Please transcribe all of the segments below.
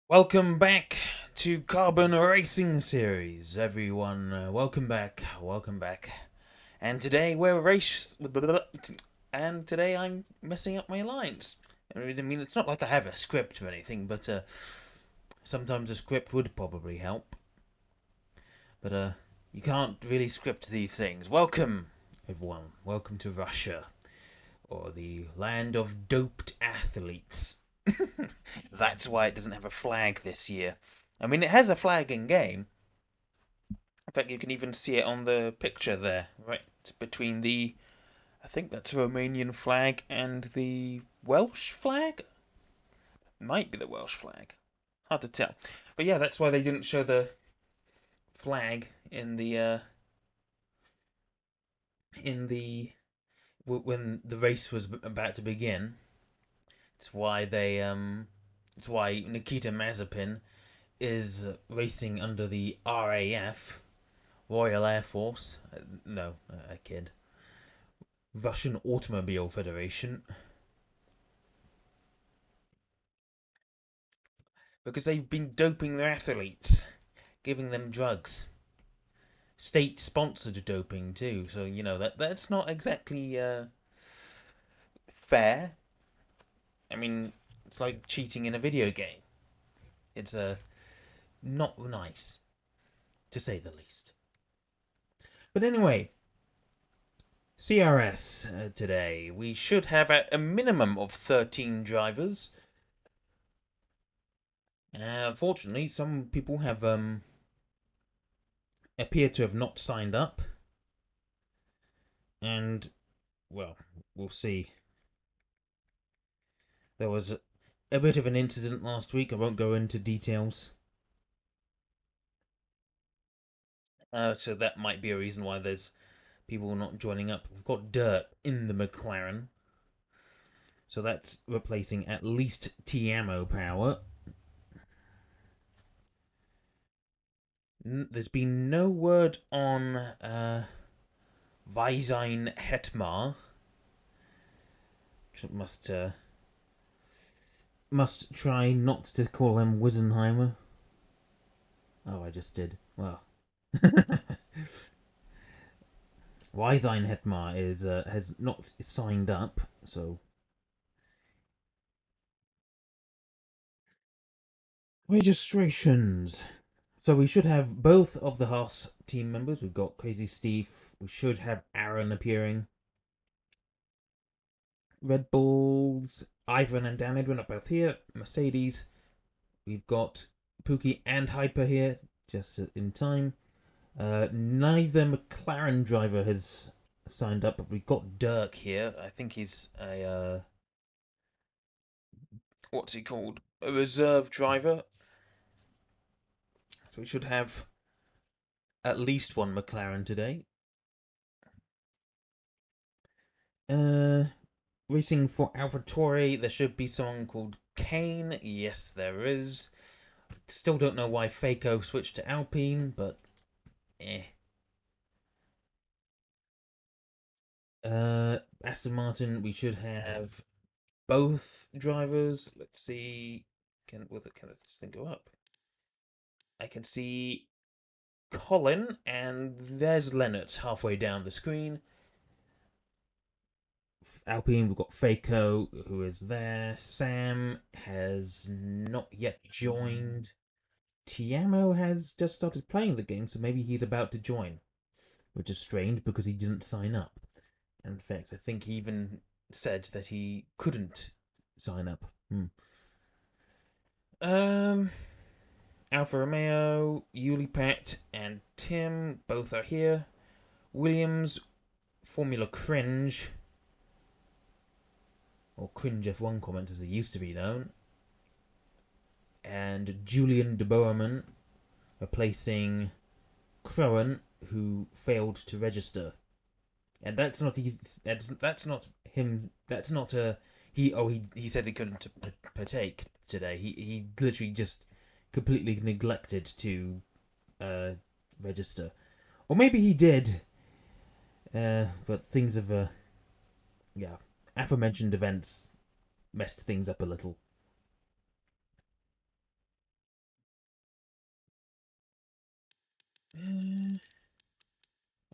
Welcome back to Carbon Racing Series, everyone. Welcome back, welcome back. And today we're race. And today I'm messing up my lines. I mean, it's not like I have a script or anything, but sometimes a script would probably help. But you can't really script these things. Welcome, everyone. Welcome to Russia, or the land of doped athletes. That's why it doesn't have a flag this year. I mean, it has a flag in game. In fact, you can even see it on the picture there, right between the. I think that's a Romanian flag and the Welsh flag? Might be the Welsh flag. Hard to tell. But yeah, that's why they didn't show the flag in the when the race was about to begin. It's why it's why Nikita Mazepin is racing under the RAF, Royal Air Force. No, I kid. Russian Automobile Federation. Because they've been doping their athletes, giving them drugs. State sponsored doping too, so that's not exactly fair. I mean, it's like cheating in a video game. It's not nice, to say the least. But anyway, CRS today. We should have a minimum of 13 drivers. Unfortunately, some people have appear to have not signed up, and well, we'll see. There was a bit of an incident last week. I won't go into details. So that might be a reason why there's people not joining up. We've got dirt in the McLaren, so that's replacing at least Tiamo power. There's been no word on Vyzine Hetmar. Must try not to call him Wisenheimer. Oh, I just did. Well, Wyzine Hetmar has not signed up, so registrations. So we should have both of the Haas team members. We've got Crazy Steve. We should have Aaron appearing. Red Bulls, Ivan and Dan Edwin are both here. Mercedes, we've got Pookie and Hyper here, just in time. Neither McLaren driver has signed up, but we've got Dirk here. I think he's a what's he called? A reserve driver. So we should have at least one McLaren today. Racing for AlphaTauri, there should be someone called Kane. Yes, there is. Still don't know why Faco switched to Alpine, but eh. Aston Martin, we should have both drivers. Let's see. Can this thing go up? I can see Colin, and there's Leonard halfway down the screen. Alpine, we've got Faco, who is there. Sam has not yet joined. Tiamo has just started playing the game, so maybe he's about to join, which is strange because he didn't sign up. In fact, I think he even said that he couldn't sign up. Alfa Romeo, Yulipat, and Tim both are here. Williams, Formula Cringe, or Cringe F1 comment as it used to be known, and Julian de Boerman replacing Crowan, who failed to register. And that's not that's not him. That's not a he. Oh, he said he couldn't partake today. He literally just completely neglected to register, or maybe he did. But things have yeah, aforementioned events messed things up a little.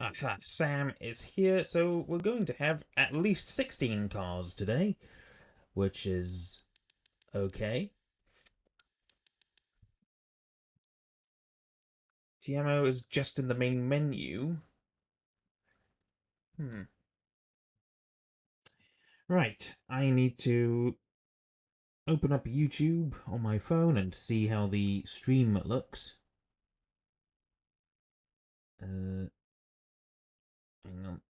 Aha, Sam is here, so we're going to have at least 16 cars today, which is okay. Tiamo is just in the main menu. Right, I need to open up YouTube on my phone and see how the stream looks. Hang on.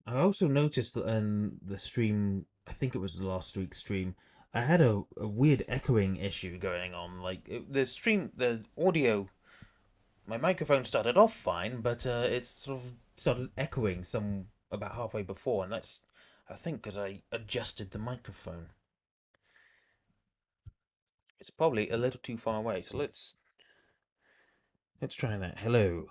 I also noticed that in the stream, I think it was last week's stream, I had a weird echoing issue going on. Like, the audio, my microphone started off fine, but it sort of started echoing about halfway before, and that's, I think, because I adjusted the microphone. It's probably a little too far away, so let's try that. Hello.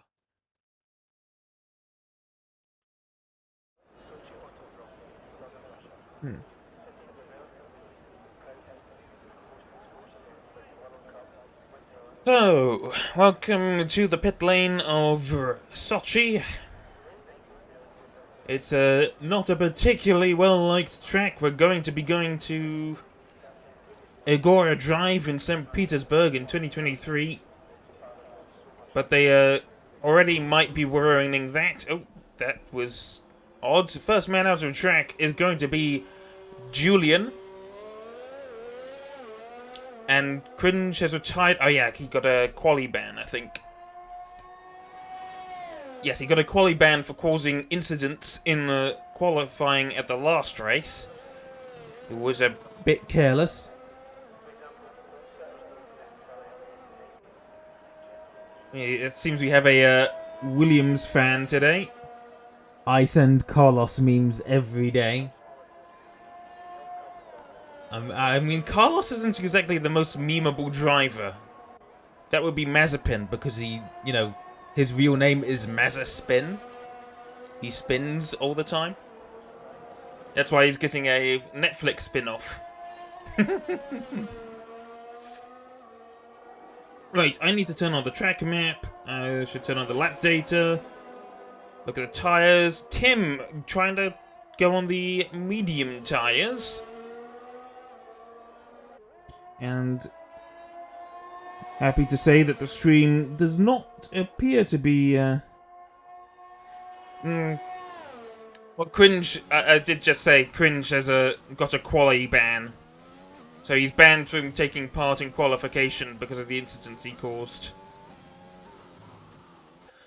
So, welcome to the pit lane of Sochi. It's not a particularly well-liked track. We're going to be going to Agora Drive in St. Petersburg in 2023. But they already might be ruining that. Oh, that was odd. First man out of track is going to be Julian. And Cringe has retired. Oh yeah, he got a quali ban, I think. Yes, he got a quali ban for causing incidents in qualifying at the last race. It was a bit careless. It seems we have a Williams fan today. I send Carlos memes every day. I mean, Carlos isn't exactly the most memeable driver. That would be Mazepin, because his real name is Mazaspin. He spins all the time. That's why he's getting a Netflix spin-off. Right, I need to turn on the track map. I should turn on the lap data. Look at the tires. Tim trying to go on the medium tires. And happy to say that the stream does not appear to be... Well, Cringe, I did just say Cringe has got a quali ban. So he's banned from taking part in qualification because of the incidents he caused.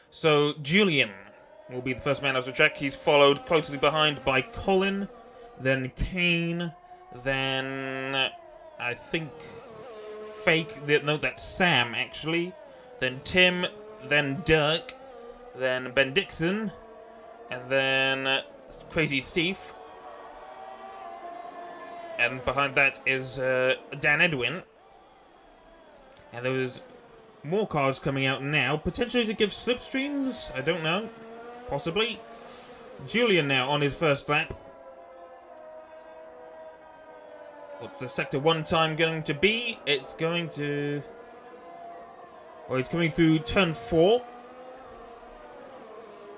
So Julian will be the first man off the track. He's followed closely behind by Colin, then Kane, then I think no, that's Sam actually, then Tim, then Dirk, then Ben Dixon, and then Crazy Steve. And behind that is Dan Edwin. And there's more cars coming out now, potentially to give slipstreams. I don't know. Possibly. Julian now on his first lap. What's the sector 1 time going to be? It's going to... Well, it's coming through turn 4.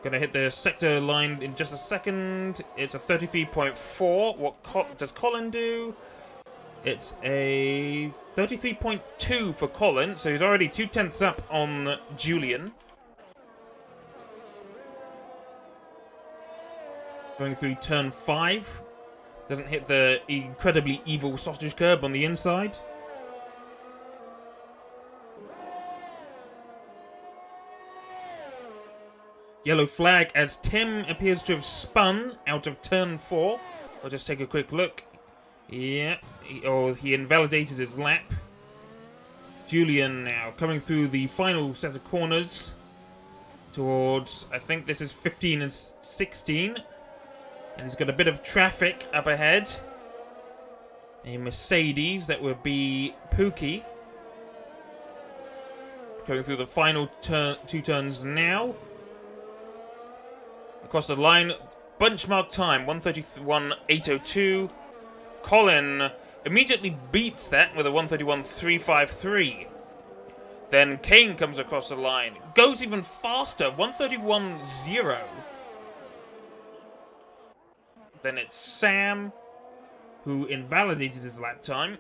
Gonna hit the sector line in just a second. It's a 33.4. What does Colin do? It's a 33.2 for Colin, so he's already 2/10 up on Julian. Going through turn 5. Doesn't hit the incredibly evil sausage curb on the inside. Yellow flag as Tim appears to have spun out of turn 4. I'll just take a quick look. Yeah, he invalidated his lap. Julian now coming through the final set of corners towards, I think this is 15 and 16. And he's got a bit of traffic up ahead. A Mercedes that would be Pookie. Going through the final 2 turns now. Across the line, benchmark time, 1:31.802. Colin immediately beats that with a 1:31.353. Then Kane comes across the line, goes even faster, 1:31.0. Then it's Sam, who invalidated his lap time.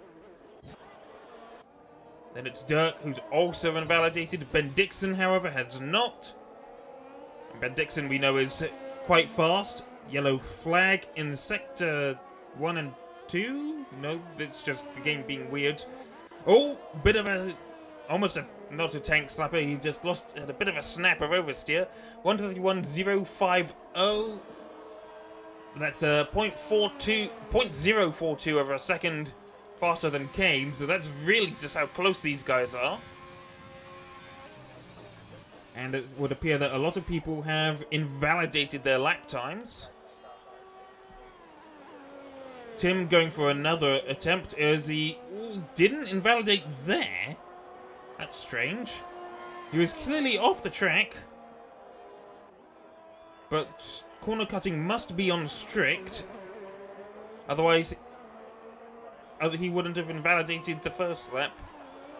Then it's Dirk, who's also invalidated. Ben Dixon, however, has not. And Ben Dixon, we know, is quite fast. Yellow flag in sector 1 and 2? No, it's just the game being weird. Oh, bit of a... almost a... not a tank slapper, he just had a bit of a snap of oversteer. 1:31.050. That's a 0.42 over a second faster than Kane, so that's really just how close these guys are. And it would appear that a lot of people have invalidated their lap times. Tim going for another attempt as he didn't invalidate there. That's strange. He was clearly off the track. But corner cutting must be on strict. Otherwise, he wouldn't have invalidated the first lap.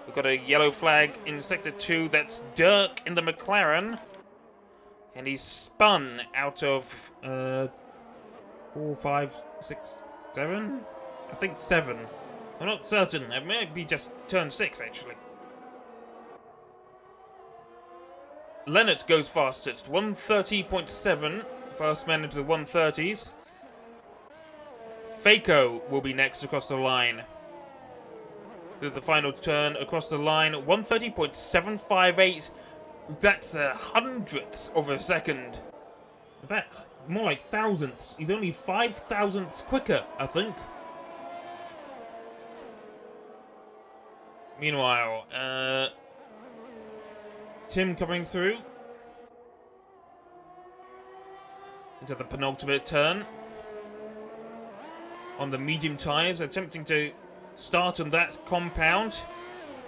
We've got a yellow flag in sector 2. That's Dirk in the McLaren. And he's spun out of 4, 5, 6, 7? I think 7. I'm not certain. It may be just turn 6, actually. Leonard goes fastest, 1:30.7. First man into the 1:30s. Faco will be next across the line. Through the final turn across the line, 1:30.758. That's a hundredth of a second. In fact, more like thousandths. He's only 5 thousandths quicker, I think. Meanwhile, Tim coming through into the penultimate turn on the medium tyres, attempting to start on that compound.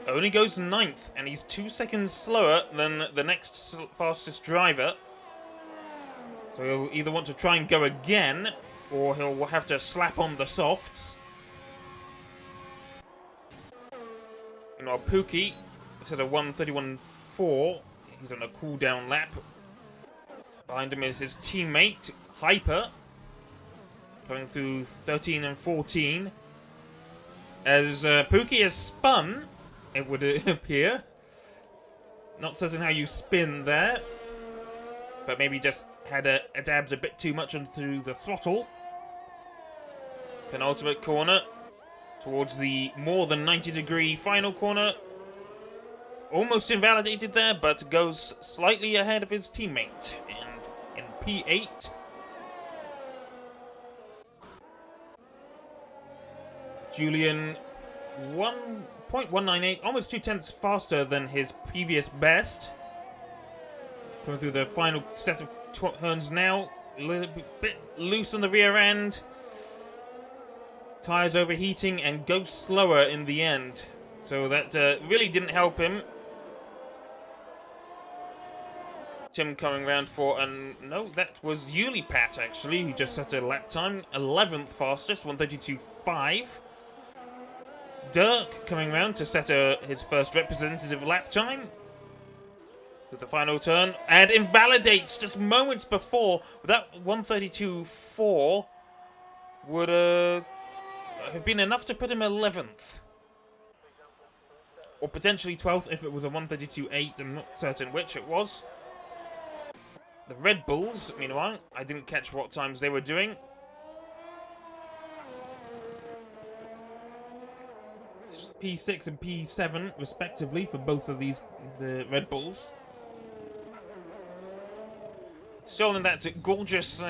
Only goes 9th, and he's 2 seconds slower than the next fastest driver. So he'll either want to try and go again, or he'll have to slap on the softs. Meanwhile, Pookie is at a 1:31.4. He's on a cool-down lap. Behind him is his teammate, Hyper, going through 13 and 14. As Pookie has spun, it would appear. Not certain how you spin there, but maybe just had dabbed a bit too much onto the throttle. Penultimate corner towards the more than 90-degree final corner. Almost invalidated there, but goes slightly ahead of his teammate. And in P8, Julian 1.198, almost 2/10 faster than his previous best. Coming through the final set of turns now. A little bit loose on the rear end. Tyres overheating and goes slower in the end. So that really didn't help him. Tim coming round for no, that was Yulipat actually, who just set a lap time. 11th fastest, 1:32.5. Dirk coming round to set his first representative lap time. With the final turn, and invalidates just moments before. That 1:32.4 would have been enough to put him 11th. Or potentially 12th if it was a 1:32.8, I'm not certain which it was. The Red Bulls, meanwhile, I didn't catch what times they were doing. P6 and P7, respectively, for both of these, the Red Bulls. Still in that gorgeous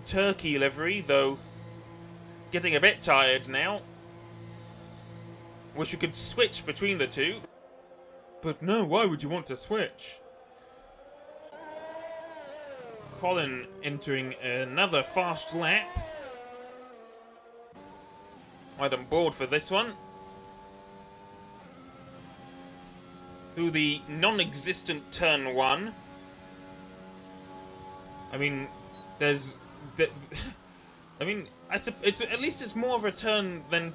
turkey livery, though getting a bit tired now. Wish we could switch between the two. But no, why would you want to switch? Colin entering another fast lap. Right on board for this one. Through the non-existent turn 1. I mean, there's that. I mean, it's at least it's more of a turn than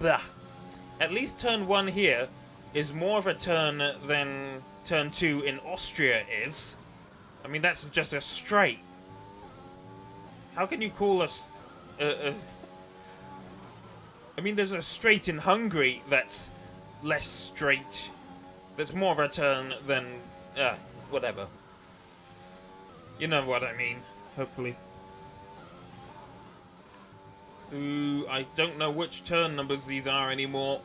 blah. At least turn 1 here is more of a turn than turn 2 in Austria is. I mean, that's just a straight. How can you call us? I mean, there's a straight in Hungary that's less straight. That's more of a turn than whatever. You know what I mean, hopefully. Ooh, I don't know which turn numbers these are anymore.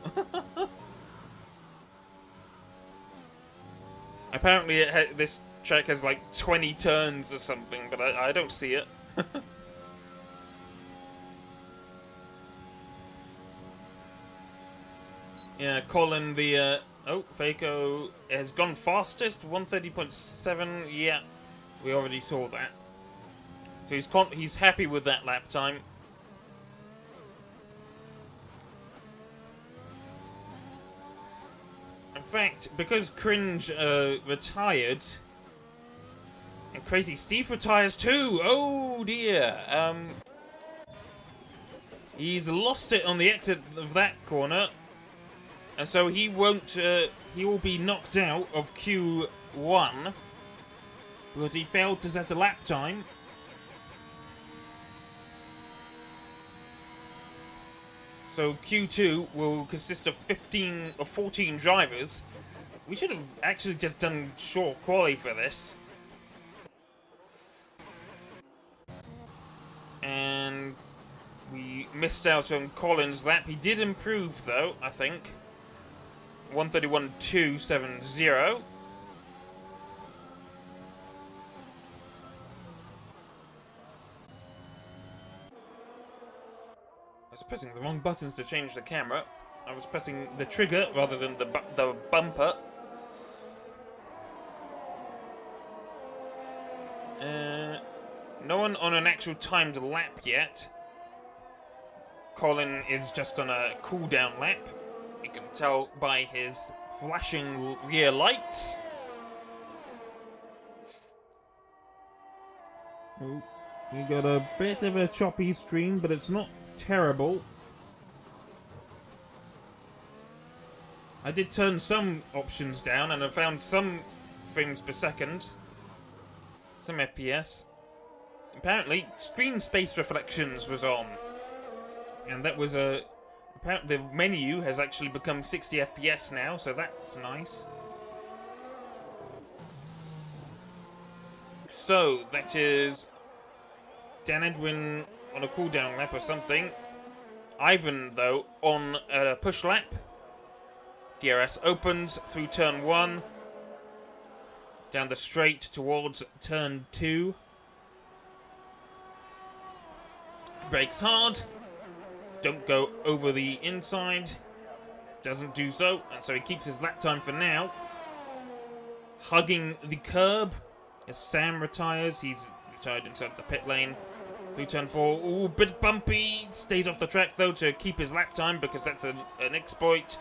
Apparently this track has like 20 turns or something, but I don't see it. Yeah, Colin, the Faco has gone fastest, 130.7. Yeah, we already saw that. So he's happy with that lap time. In fact, because Cringe retired, and Crazy Steve retires too. Oh dear. He's lost it on the exit of that corner, and so he won't. He will be knocked out of Q1 because he failed to set a lap time. So Q2 will consist of 15 or 14 drivers. We should have actually just done short quali for this. And we missed out on Colin's lap. He did improve though, I think. 131.270. I was pressing the wrong buttons to change the camera. I was pressing the trigger rather than the bumper. No one on an actual timed lap yet. Colin is just on a cooldown lap. You can tell by his flashing rear lights. Oh, you got a bit of a choppy stream, but it's not terrible. I did turn some options down and I found some frames per second. Some FPS. Apparently, screen space reflections was on. And that was a... Apparently the menu has actually become 60 FPS now, so that's nice. So, that is Dan Edwin on a cooldown lap or something. Ivan, though, on a push lap. DRS opens through turn 1. Down the straight towards turn 2. Brakes hard. Don't go over the inside. Doesn't do so, and so he keeps his lap time for now. Hugging the curb as Sam retires. He's retired inside the pit lane. Through turn 4. Ooh, bit bumpy. Stays off the track though to keep his lap time because that's an exploit.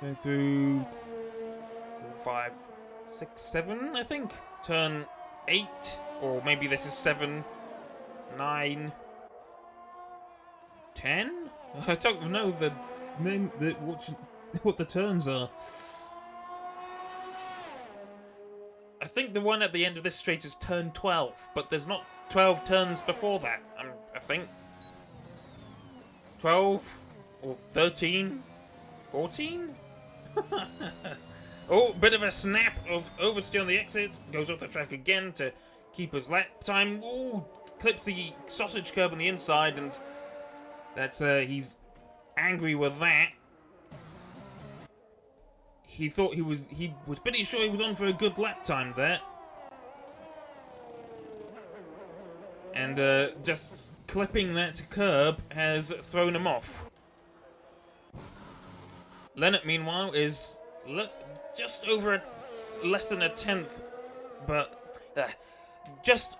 Then through 5, 6, 7, I think. Turn 8, or maybe this is 7, 9, 10? I don't know the name, what the turns are. I think the one at the end of this straight is turn 12, but there's not 12 turns before that, I think. 12, or 13, 14? Oh, bit of a snap of oversteer on the exit. Goes off the track again to keep his lap time. Ooh, clips the sausage curb on the inside, and that's he's angry with that. He thought he was pretty sure he was on for a good lap time there, and just clipping that curb has thrown him off. Leonard, meanwhile, is just over less than a tenth, but just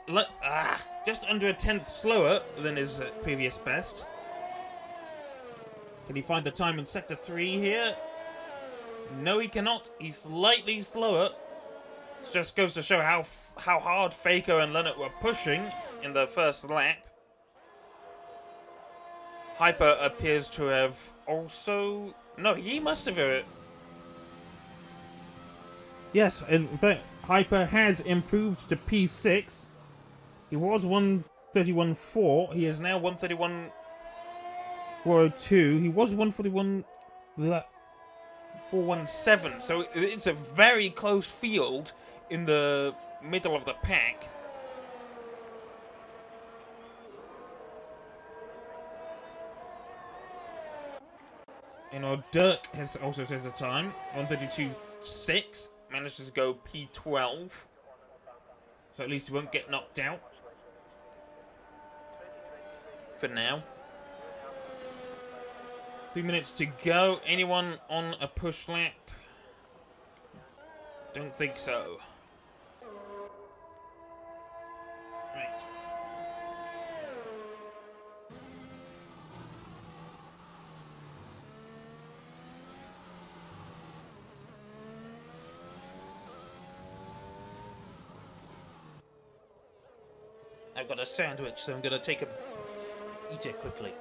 under a tenth slower than his previous best. Can he find the time in sector 3 here? No, he cannot. He's slightly slower. It just goes to show how hard Faker and Leonard were pushing in the first lap. Hyper appears to have also... No, he must have... Yes, in fact, Hyper has improved to P6. He was 131.4. He is now 131.402. He was 141.417. So it's a very close field in the middle of the pack. You know, Dirk has also set a time, 132.6, manages to go P12, so at least he won't get knocked out, for now. 3 minutes to go, anyone on a push lap? Don't think so. Right. I've got a sandwich, so I'm gonna eat it quickly.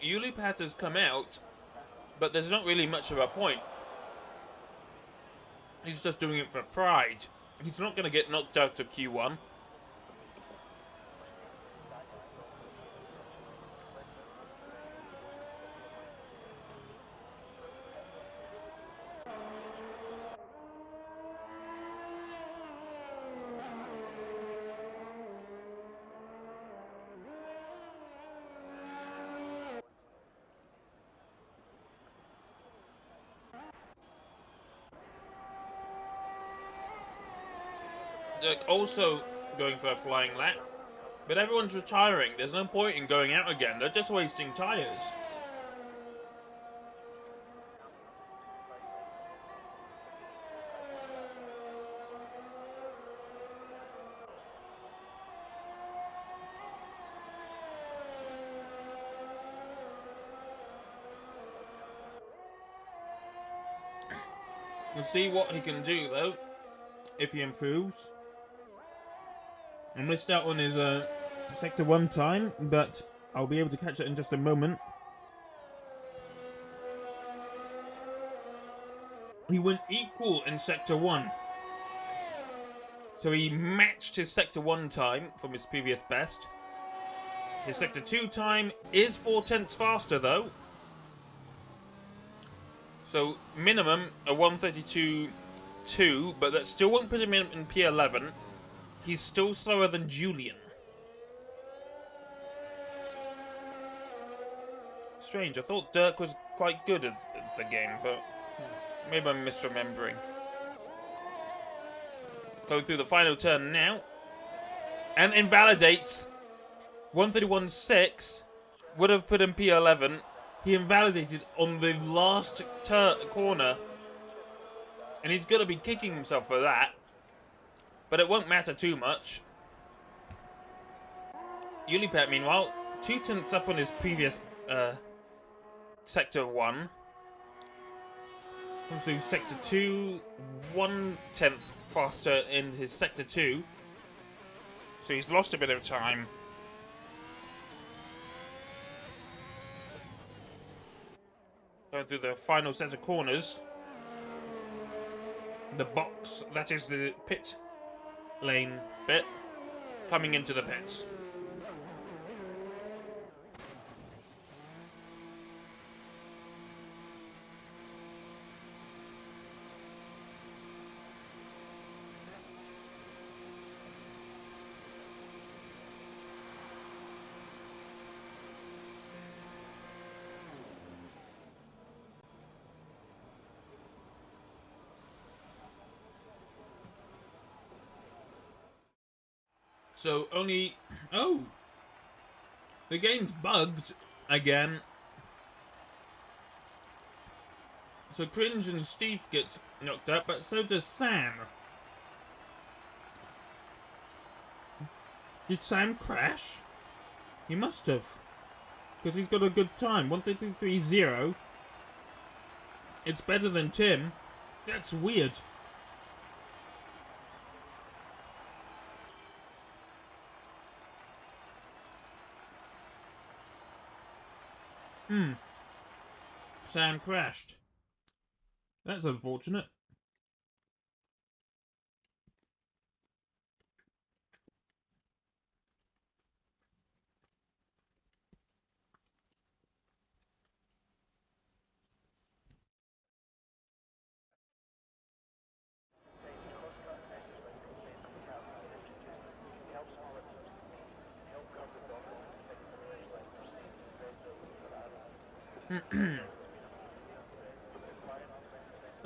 Ulipat has come out, but there's not really much of a point. He's just doing it for pride. He's not going to get knocked out of Q1. They're also going for a flying lap, but everyone's retiring. There's no point in going out again. They're just wasting tyres. We'll see what he can do, though, if he improves. I missed out on his Sector 1 time, but I'll be able to catch it in just a moment. He went equal in Sector 1. So he matched his Sector 1 time from his previous best. His Sector 2 time is 4/10 faster, though. So minimum a 132.2, but that still won't put him in P11. He's still slower than Julian. Strange, I thought Dirk was quite good at the game, but maybe I'm misremembering. Going through the final turn now. And invalidates. 131.6 would have put him P11. He invalidated on the last corner. And he's going to be kicking himself for that. But it won't matter too much. Ulipat, meanwhile, 2/10 up on his previous Sector 1. So Sector 2, 1/10 faster in his Sector 2. So he's lost a bit of time. Going through the final set of corners. The box, that is the pit lane bit, coming into the pits. So only... Oh! The game's bugged again. So Cringe and Steve get knocked out, but so does Sam. Did Sam crash? He must have. Because he's got a good time. 1:33.30. It's better than Tim. That's weird. Sam crashed. That's unfortunate.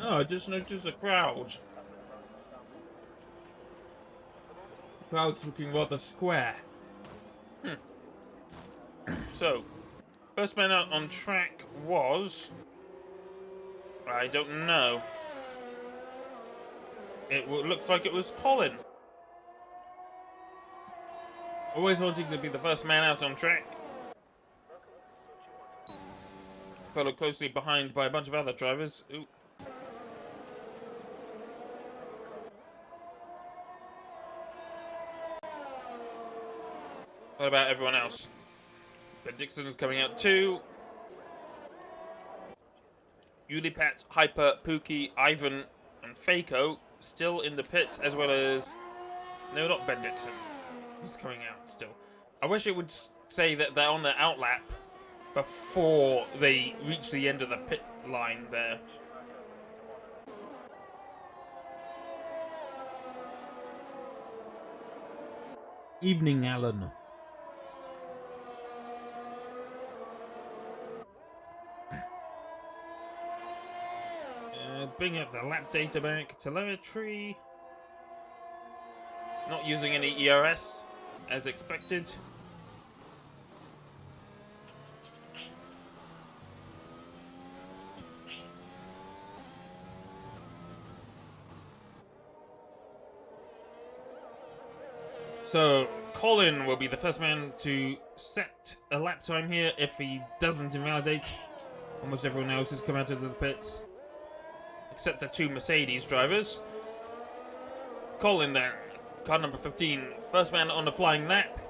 Oh, I just noticed a crowd. The crowd's looking rather square. So, first man out on track was... I don't know. It looks like it was Colin. Always wanting to be the first man out on track. Followed closely behind by a bunch of other drivers. Ooh. What about everyone else? Ben Dixon's coming out too. Ulipat, Hyper, Pookie, Ivan, and Faco still in the pits, as well as... No, not Ben Dixon. He's coming out still. I wish it would say that they're on the outlap before they reach the end of the pit line there. Evening, Alan. Bring up the lap data back. Telemetry. Not using any ERS, as expected. So, Colin will be the first man to set a lap time here if he doesn't invalidate. Almost everyone else has come out of the pits, except the two Mercedes drivers. Colin then, car number 15, first man on the flying lap,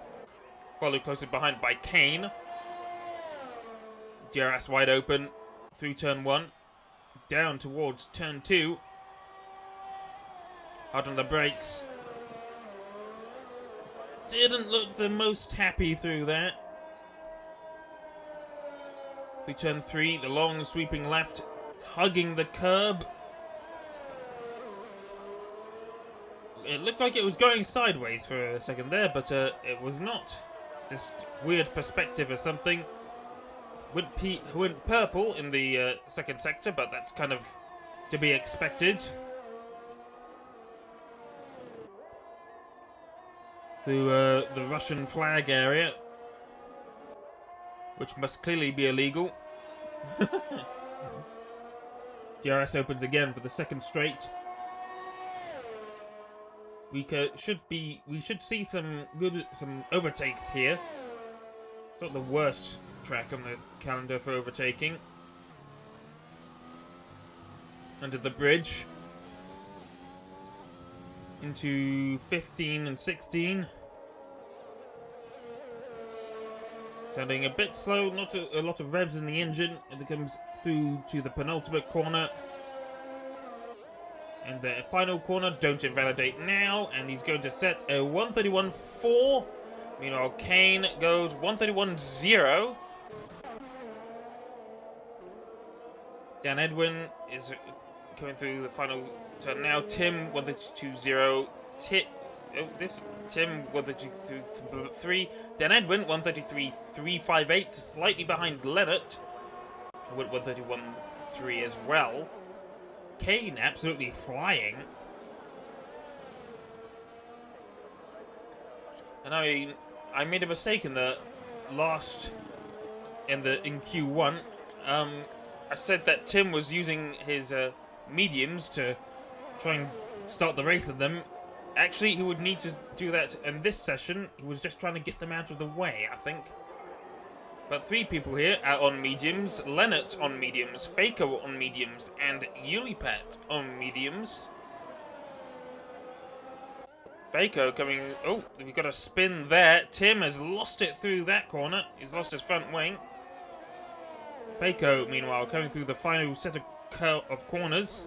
followed closely behind by Kane. DRS wide open through turn 1, down towards turn 2. Hard on the brakes. Didn't look the most happy through that. Through turn 3, the long sweeping left, hugging the curb. It looked like it was going sideways for a second there, but it was not. Just weird perspective or something. Went purple in the second sector, but that's kind of to be expected. Through the Russian flag area, which must clearly be illegal. DRS opens again for the second straight. We should see some overtakes here. It's not the worst track on the calendar for overtaking. Under the bridge. Into 15 and 16. Sounding a bit slow, not a lot of revs in the engine. It comes through to the penultimate corner. And the final corner, don't invalidate now. And he's going to set a 1:31.4. Meanwhile, Kane goes 1:31.0. Dan Edwin is coming through the final turn now. Tim 1:32.0. Tim 1:32.3. Dan Edwin 1:33.358, slightly behind Leonard. I went 1:31.3 as well. Kane absolutely flying. And I made a mistake in the last in Q1. I said that Tim was using his mediums to try and start the race of them. Actually, he would need to do that in this session. He was just trying to get them out of the way, I think. But 3 people here are on mediums. Lennart on mediums, Faker on mediums, and Yulipat on mediums. Faker coming... Oh, we've got a spin there. Tim has lost it through that corner. He's lost his front wing. Faker, meanwhile, coming through the final set of corners.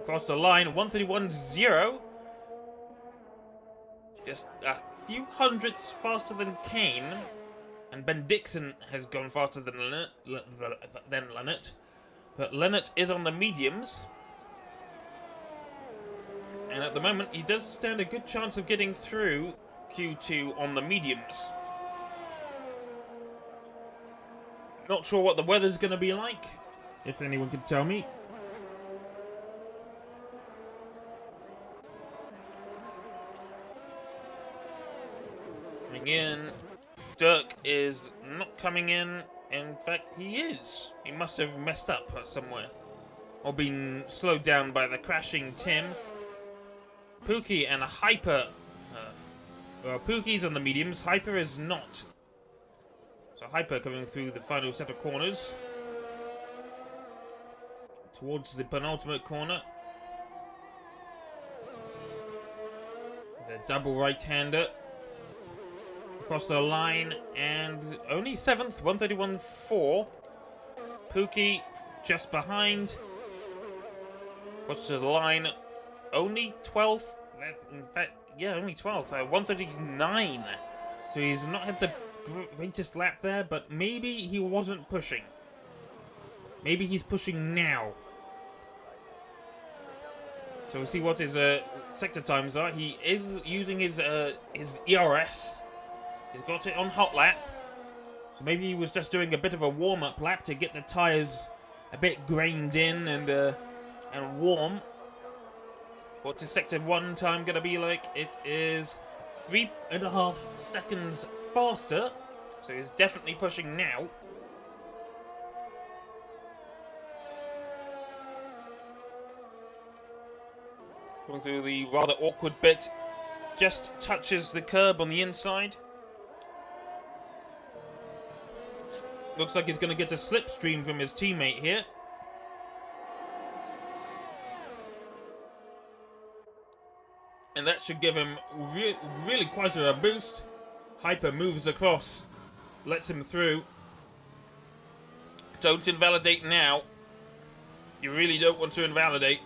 Across the line, 131.0. Just a few hundredths faster than Kane. And Ben Dixon has gone faster than Lennart. But Lennart is on the mediums. And at the moment, he does stand a good chance of getting through Q2 on the mediums. Not sure what the weather's going to be like, if anyone can tell me. Coming in. Dirk is not coming in. In fact, he is. He must have messed up somewhere. Or been slowed down by the crashing Tim. Pookie and a Hyper. Well, Pookie's on the mediums. Hyper is not. So Hyper coming through the final set of corners. Towards the penultimate corner. The double right-hander. Across the line, and only 7th, 131.4. Pookie just behind. Across to the line, only 12th. In fact, yeah, only 12th. 139. So he's not had the greatest lap there, but maybe he wasn't pushing. Maybe he's pushing now. So we'll see what his sector times are. He is using his ERS. He's got it on hot lap. So maybe he was just doing a bit of a warm-up lap to get the tyres a bit grained in and warm. What's his sector 1 time going to be like? It is 3.5 seconds faster. So he's definitely pushing now. Going through the rather awkward bit. Just touches the curb on the inside. Looks like he's going to get a slipstream from his teammate here. And that should give him really quite a boost. Hyper moves across, lets him through. Don't invalidate now. You really don't want to invalidate.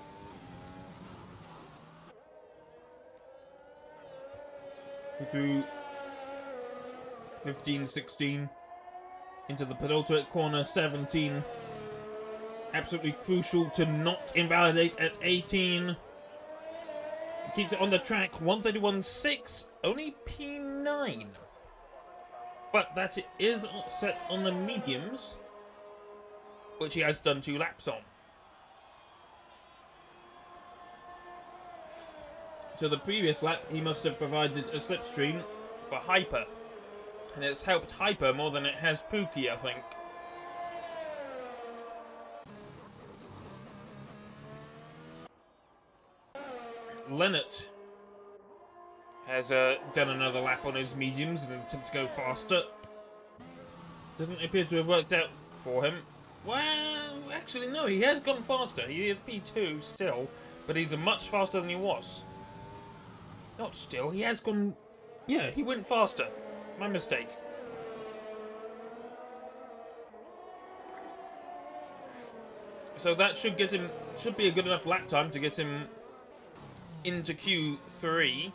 Through 15, 16. Into the penultimate corner, 17. Absolutely crucial to not invalidate at 18. Keeps it on the track, 131.6, only P9. But that is set on the mediums, which he has done 2 laps on. So the previous lap, he must have provided a slipstream for Hyper. And it's helped Hyper more than it has Pookie, I think. Lennart has done another lap on his mediums in an attempt to go faster. Doesn't appear to have worked out for him. Well, actually no, he has gone faster. He is P2 still, but he's much faster than he was. Not still, he has gone... Yeah, he went faster. My mistake. So that should get him... Should be a good enough lap time to get him into Q3.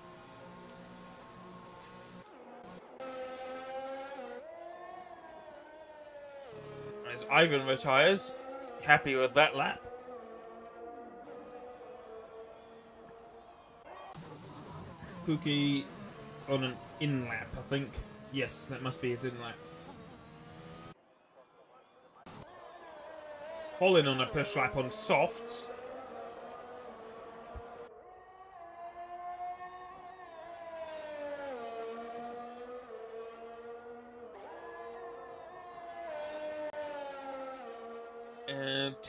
As Ivan retires, happy with that lap. Pookie on an in-lap, I think. Yes, that must be his in-lap. Holland on a push lap on softs.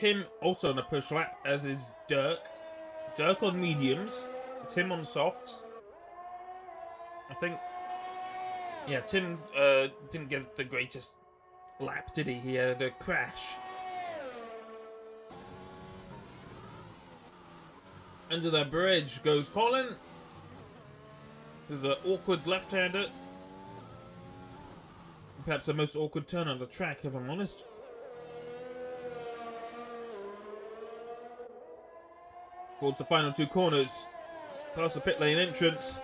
Tim also on a push lap, as is Dirk. Dirk on mediums, Tim on softs. I think, yeah, Tim didn't get the greatest lap, did he? He had a crash. Under the bridge goes Colin. The awkward left-hander. Perhaps the most awkward turn on the track, if I'm honest. Towards the final two corners. Past the pit lane entrance.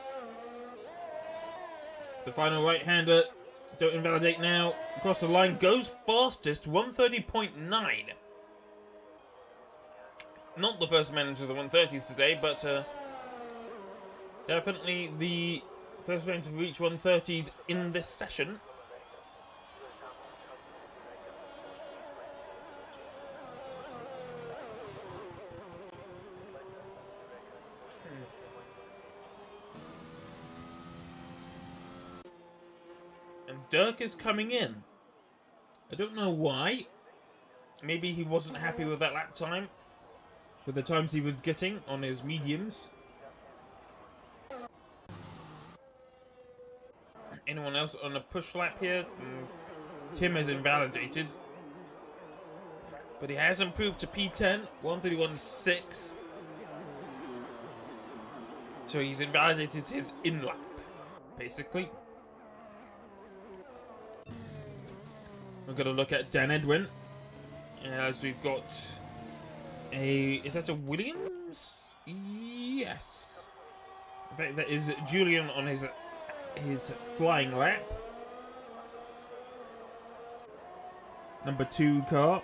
The final right-hander. Don't invalidate now. Across the line. Goes fastest. 130.9. Not the first man into the 130s today, but definitely the first man to reach 130s in this session. And Dirk is coming in. I don't know why. Maybe he wasn't happy with that lap time, with the times he was getting on his mediums. Anyone else on a push lap here? Tim is invalidated. But he has improved to P10, 131.6. So he's invalidated his in-lap, basically. We're going to look at Dan Edwin, as we've got a... Is that a Williams? Yes. In fact, that is Julian on his flying lap. Number 2 car.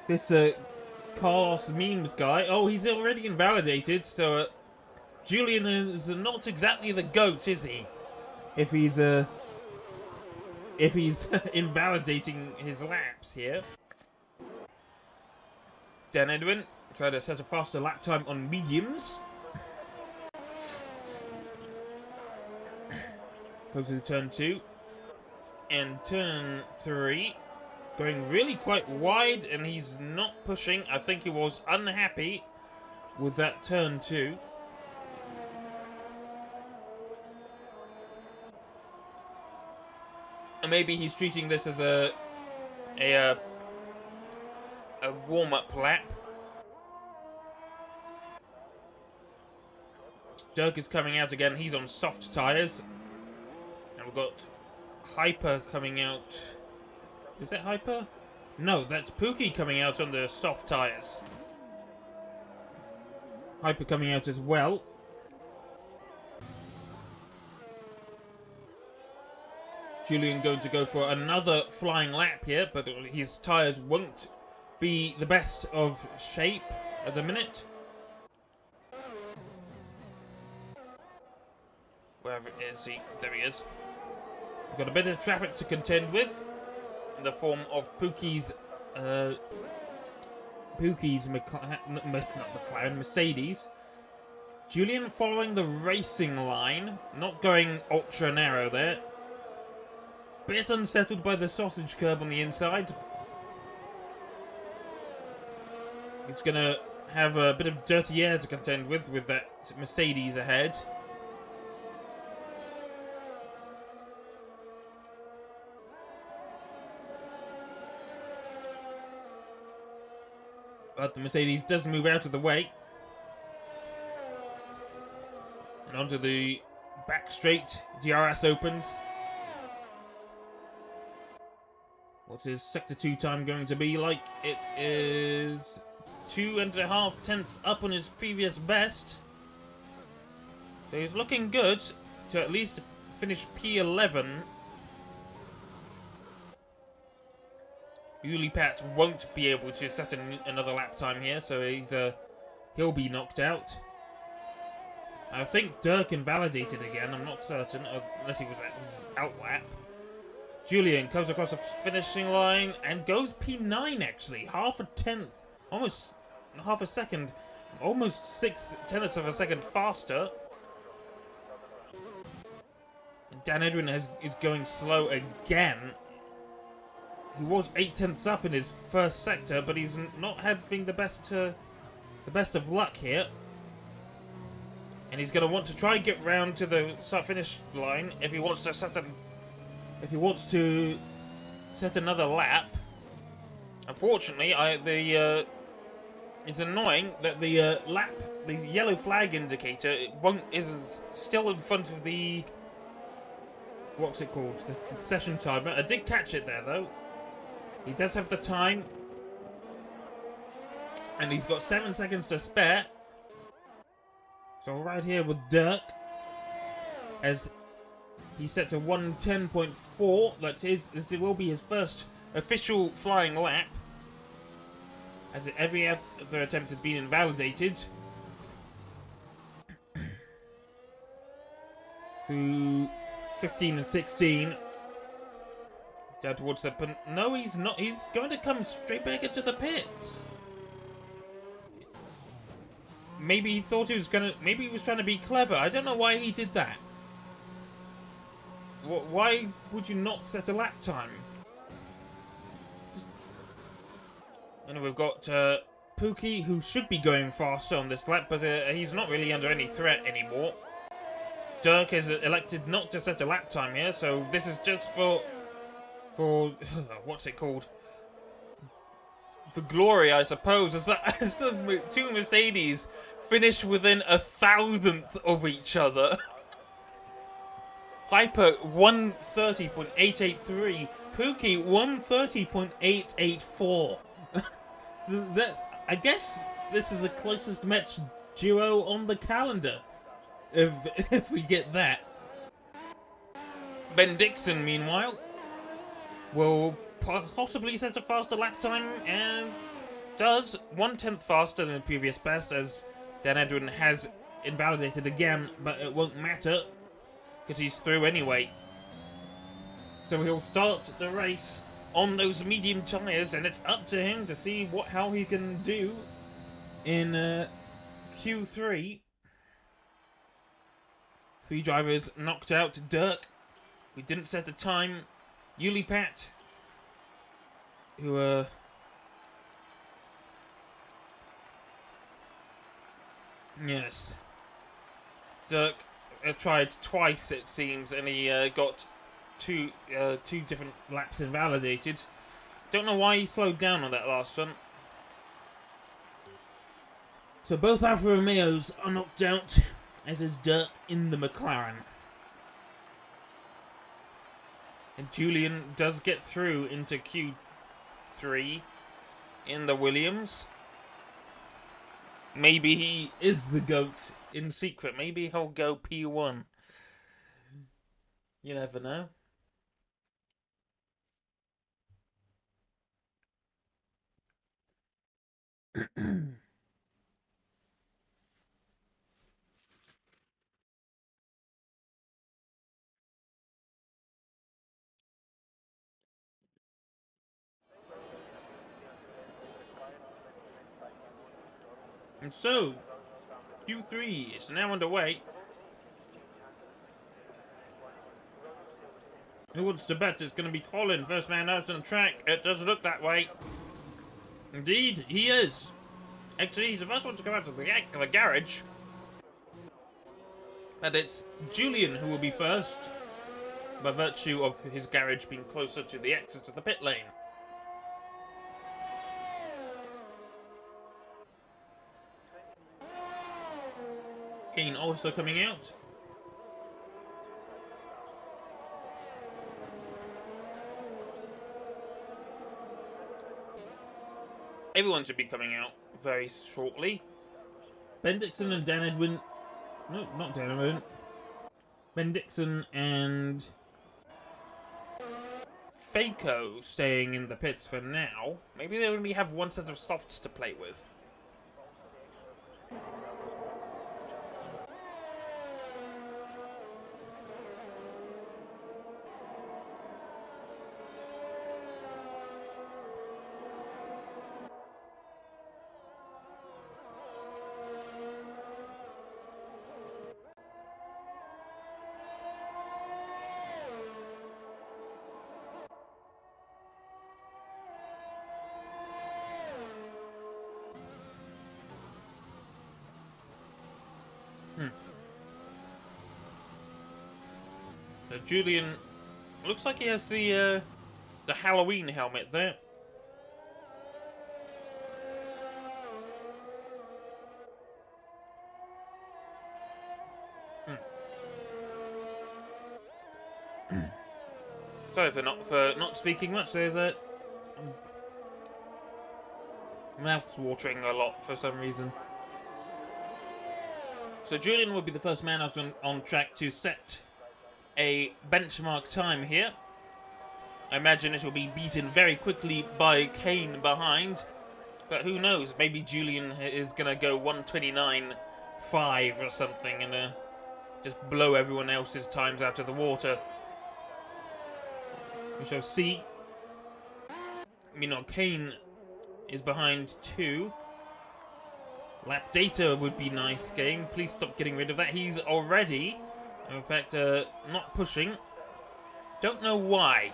This Carlos Memes guy. Oh, he's already invalidated, so Julian is not exactly the GOAT, is he? If he's invalidating his laps here. Dan Edwin tried to set a faster lap time on mediums. Goes to turn 2. And turn 3. Going really quite wide, and he's not pushing. I think he was unhappy with that turn 2. And maybe he's treating this as a warm-up lap. Dirk is coming out again. He's on soft tyres. And we've got Hyper coming out. Is that Hyper? No, that's Pookie coming out on the soft tyres. Hyper coming out as well. Julian going to go for another flying lap here, but his tyres won't be the best of shape at the minute. Wherever is he? There he is. We've got a bit of traffic to contend with in the form of Pookie's Mercedes. Julian following the racing line, not going ultra narrow there. Bit unsettled by the sausage curb on the inside. It's gonna have a bit of dirty air to contend with that Mercedes ahead. But the Mercedes does move out of the way. And onto the back straight, DRS opens. What's his Sector 2 time going to be like? It is 2.5 tenths up on his previous best. So he's looking good to at least finish P11. Ulipat won't be able to set another lap time here, so he'll be knocked out. I think Dirk invalidated again, I'm not certain, unless he was at his out lap. Julian comes across the finishing line and goes P9 actually, half a tenth, almost half a second, almost 6 tenths of a second faster. And Dan Edwin is going slow again. He was 8/10 up in his first sector, but he's not having the best of luck here. And he's going to want to try and get round to the start-finish line if he wants to set another lap. Unfortunately, it's annoying that the yellow flag indicator is still in front of the, what's it called, the session timer. I did catch it there though. He does have the time, and he's got 7 seconds to spare. So right here with Dirk, as he sets a 1:10.4. This will be his first official flying lap, as every other attempt has been invalidated. Through 15 and 16. Down towards the... No, he's not. He's going to come straight back into the pits. Maybe he thought he was going to... Maybe he was trying to be clever. I don't know why he did that. Why would you not set a lap time? And we've got Pookie, who should be going faster on this lap, but he's not really under any threat anymore. Dirk has elected not to set a lap time here, so this is just for what's it called? For glory, I suppose, as the two Mercedes finish within 1,000th of each other. Hyper 130.883, Pookie 130.884. I guess this is the closest match duo on the calendar, if we get that. Ben Dixon, meanwhile, will possibly set a faster lap time, and does 1/10 faster than the previous best, as Dan Edwin has invalidated again, but it won't matter because he's through anyway. So he'll start the race on those medium tyres, and it's up to him to see how he can do in Q3. 3 drivers knocked out. Dirk, who didn't set a time. Ulipat, who yes, Dirk tried twice, it seems, and he got two different laps invalidated. Don't know why he slowed down on that last one. So both Alfa Romeos are knocked out, as is Dirk in the McLaren. And Julian does get through into Q3 in the Williams. Maybe he is the GOAT in secret. Maybe he'll go P1. You never know. And so, Q3 is now underway. Who wants to bet it's going to be Colin, first man out on the track? It doesn't look that way. Indeed, he is. Actually, he's the first one to come out of the garage. And it's Julian who will be first, by virtue of his garage being closer to the exit of the pit lane. Kane also coming out. Everyone should be coming out very shortly. Ben Dixon and Dan Edwin... No, not Dan Edwin. Ben Dixon and Faco staying in the pits for now. Maybe they only have one set of softs to play with. Julian looks like he has the Halloween helmet there. Sorry for not speaking much. There's a mouth's watering a lot for some reason. So Julian will be the first man out on track to set a benchmark time here. I imagine it will be beaten very quickly by Kane behind, but who knows? Maybe Julian is gonna go 1:29.5 or something and just blow everyone else's times out of the water. We shall see. Meanwhile, Kane is behind 2. Lap data would be nice, game. Please stop getting rid of that. He's already, in fact, not pushing. Don't know why.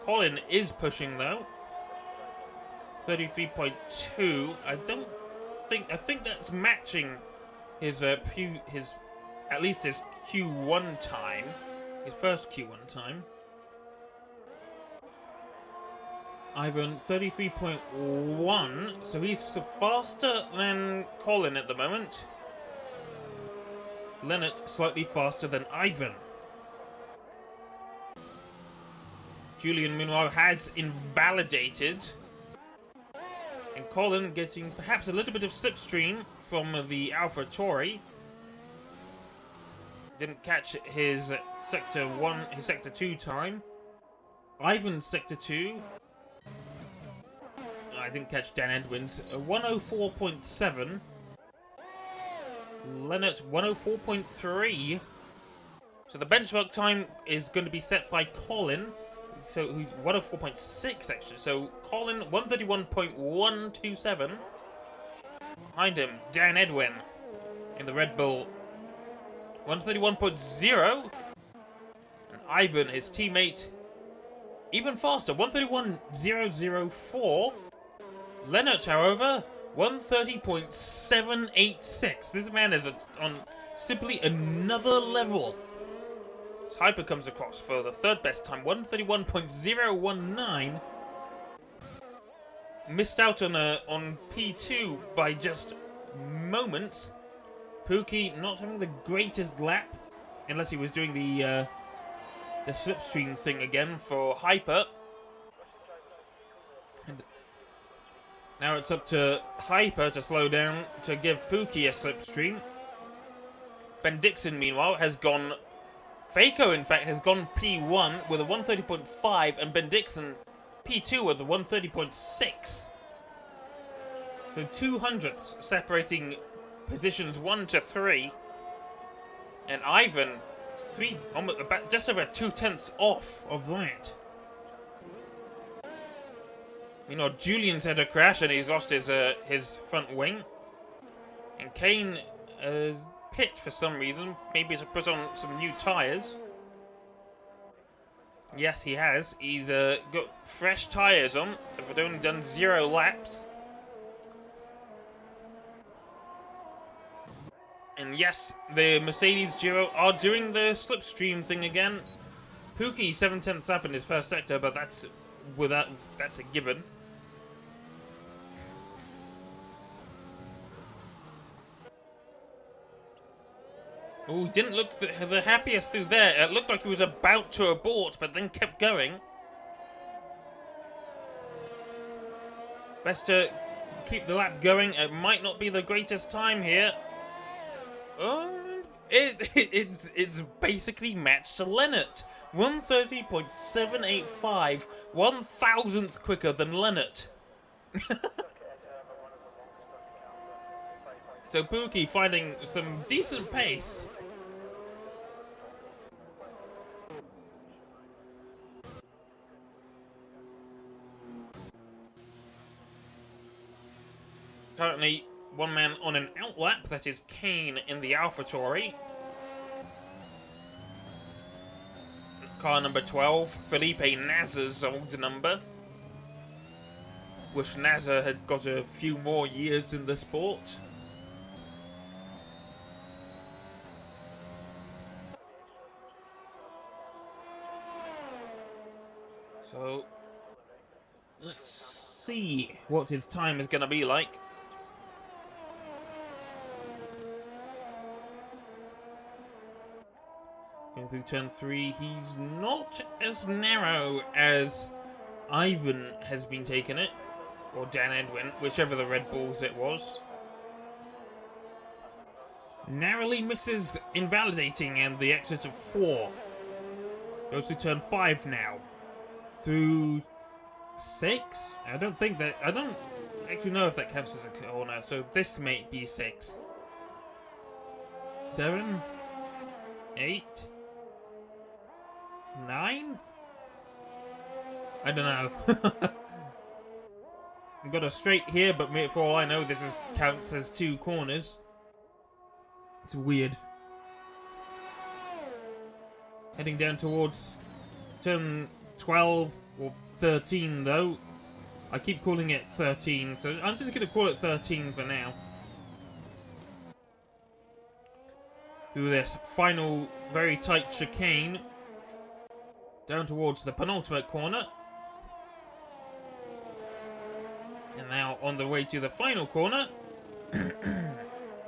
Colin is pushing though. 33.2. I think that's matching his at least his Q1 time. His first Q1 time. Ivan 33.1, so he's faster than Colin at the moment. Leonard slightly faster than Ivan. Julian, meanwhile, has invalidated. And Colin getting perhaps a little bit of slipstream from the Alpha Tauri. Didn't catch his Sector 2 time. Ivan's Sector 2. I didn't catch Dan Edwin's. 104.7. Leonard 104.3. So the benchmark time is going to be set by Colin. So 104.6 actually. So Colin 131.127. Behind him, Dan Edwin in the Red Bull 131.0. And Ivan, his teammate, even faster, 131.004. Leonard, however, 130.786. This man is on simply another level. As Hyper comes across for the third best time, 131.019. Missed out on P2 by just moments. Pookie not having the greatest lap, unless he was doing the slipstream thing again for Hyper. And now it's up to Hyper to slow down to give Pookie a slipstream. Ben Dixon, meanwhile, has gone... Faco, in fact, has gone P1 with a 130.5, and Ben Dixon P2 with a 130.6. So 200ths separating positions 1 to 3. And Ivan, just over 2/10 off of that. You know, Julian's had a crash and he's lost his front wing. And Kane pit for some reason, maybe to put on some new tyres. Yes, he has. He's got fresh tyres on. They've only done 0 laps. And yes, the Mercedes duo are doing the slipstream thing again. Pookie 7/10 up in his first sector, but that's a given. Oh, he didn't look the happiest through there. It looked like he was about to abort, but then kept going. Best to keep the lap going. It might not be the greatest time here. It's basically matched to Leonard. 130.785, 1,000th quicker than Leonard. So Pookie finding some decent pace. Currently, one man on an outlap, that is Kane in the AlphaTauri. Car number 12, Felipe Nasr's old number. Wish Nasr had got a few more years in the sport. So, let's see what his time is going to be like. Going through turn 3, he's not as narrow as Ivan has been taking it. Or Dan Edwin, whichever the Red Bulls it was. Narrowly misses invalidating and the exit of 4. Goes to turn 5 now. Through 6? I don't actually know if that counts as a corner, so this may be 6. 7? 8? 9? I don't know. I've got a straight here, but for all I know, this counts as 2 corners. It's weird. Heading down towards turn 12 or 13, though. I keep calling it 13, so I'm just going to call it 13 for now. Through this final, very tight chicane. Down towards the penultimate corner. And now on the way to the final corner.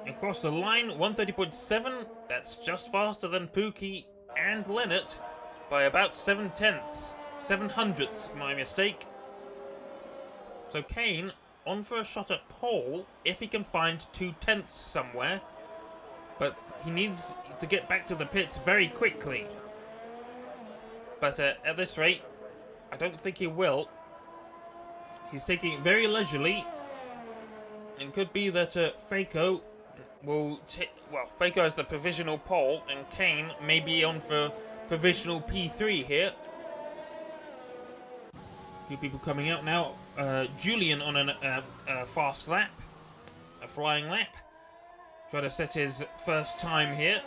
Across the line, 130.7. That's just faster than Pookie and Leonard by about 7/10. 7/100ths, my mistake. So Kane on for a shot at pole if he can find 2/10 somewhere. But he needs to get back to the pits very quickly. But at this rate, I don't think he will. He's taking it very leisurely. It could be that Faco will take... Well, Faco has the provisional pole, and Kane may be on for provisional P3 here. A few people coming out now. Julian on a fast lap. A flying lap. Trying to set his first time here.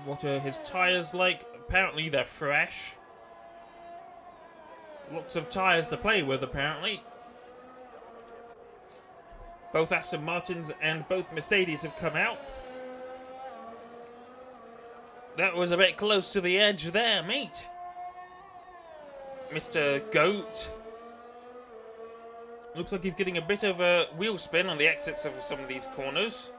What are his tyres like? Apparently they're fresh. Lots of tyres to play with, apparently. Both Aston Martins and both Mercedes have come out. That was a bit close to the edge there, mate. Mr. Goat. Looks like he's getting a bit of a wheel spin on the exits of some of these corners.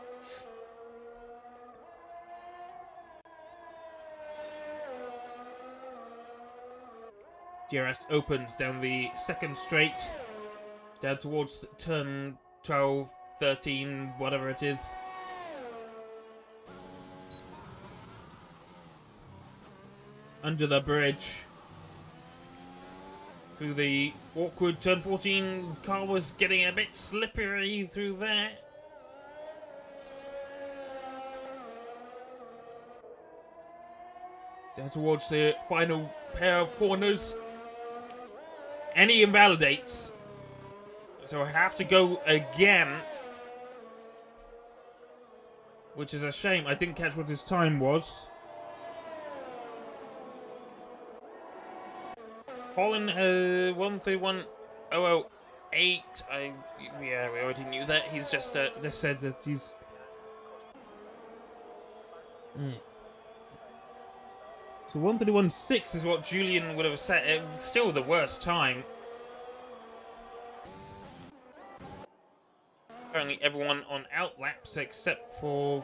CRS opens down the second straight. Down towards turn 12, 13, whatever it is. Under the bridge. Through the awkward turn 14, car was getting a bit slippery through there. Down towards the final pair of corners. And he invalidates. So I have to go again. Which is a shame. I didn't catch what his time was. Holland 131.008. Yeah, we already knew that. He's just said that he's. So 131.6 is what Julian would have set. It was still the worst time. Apparently everyone on outlaps except for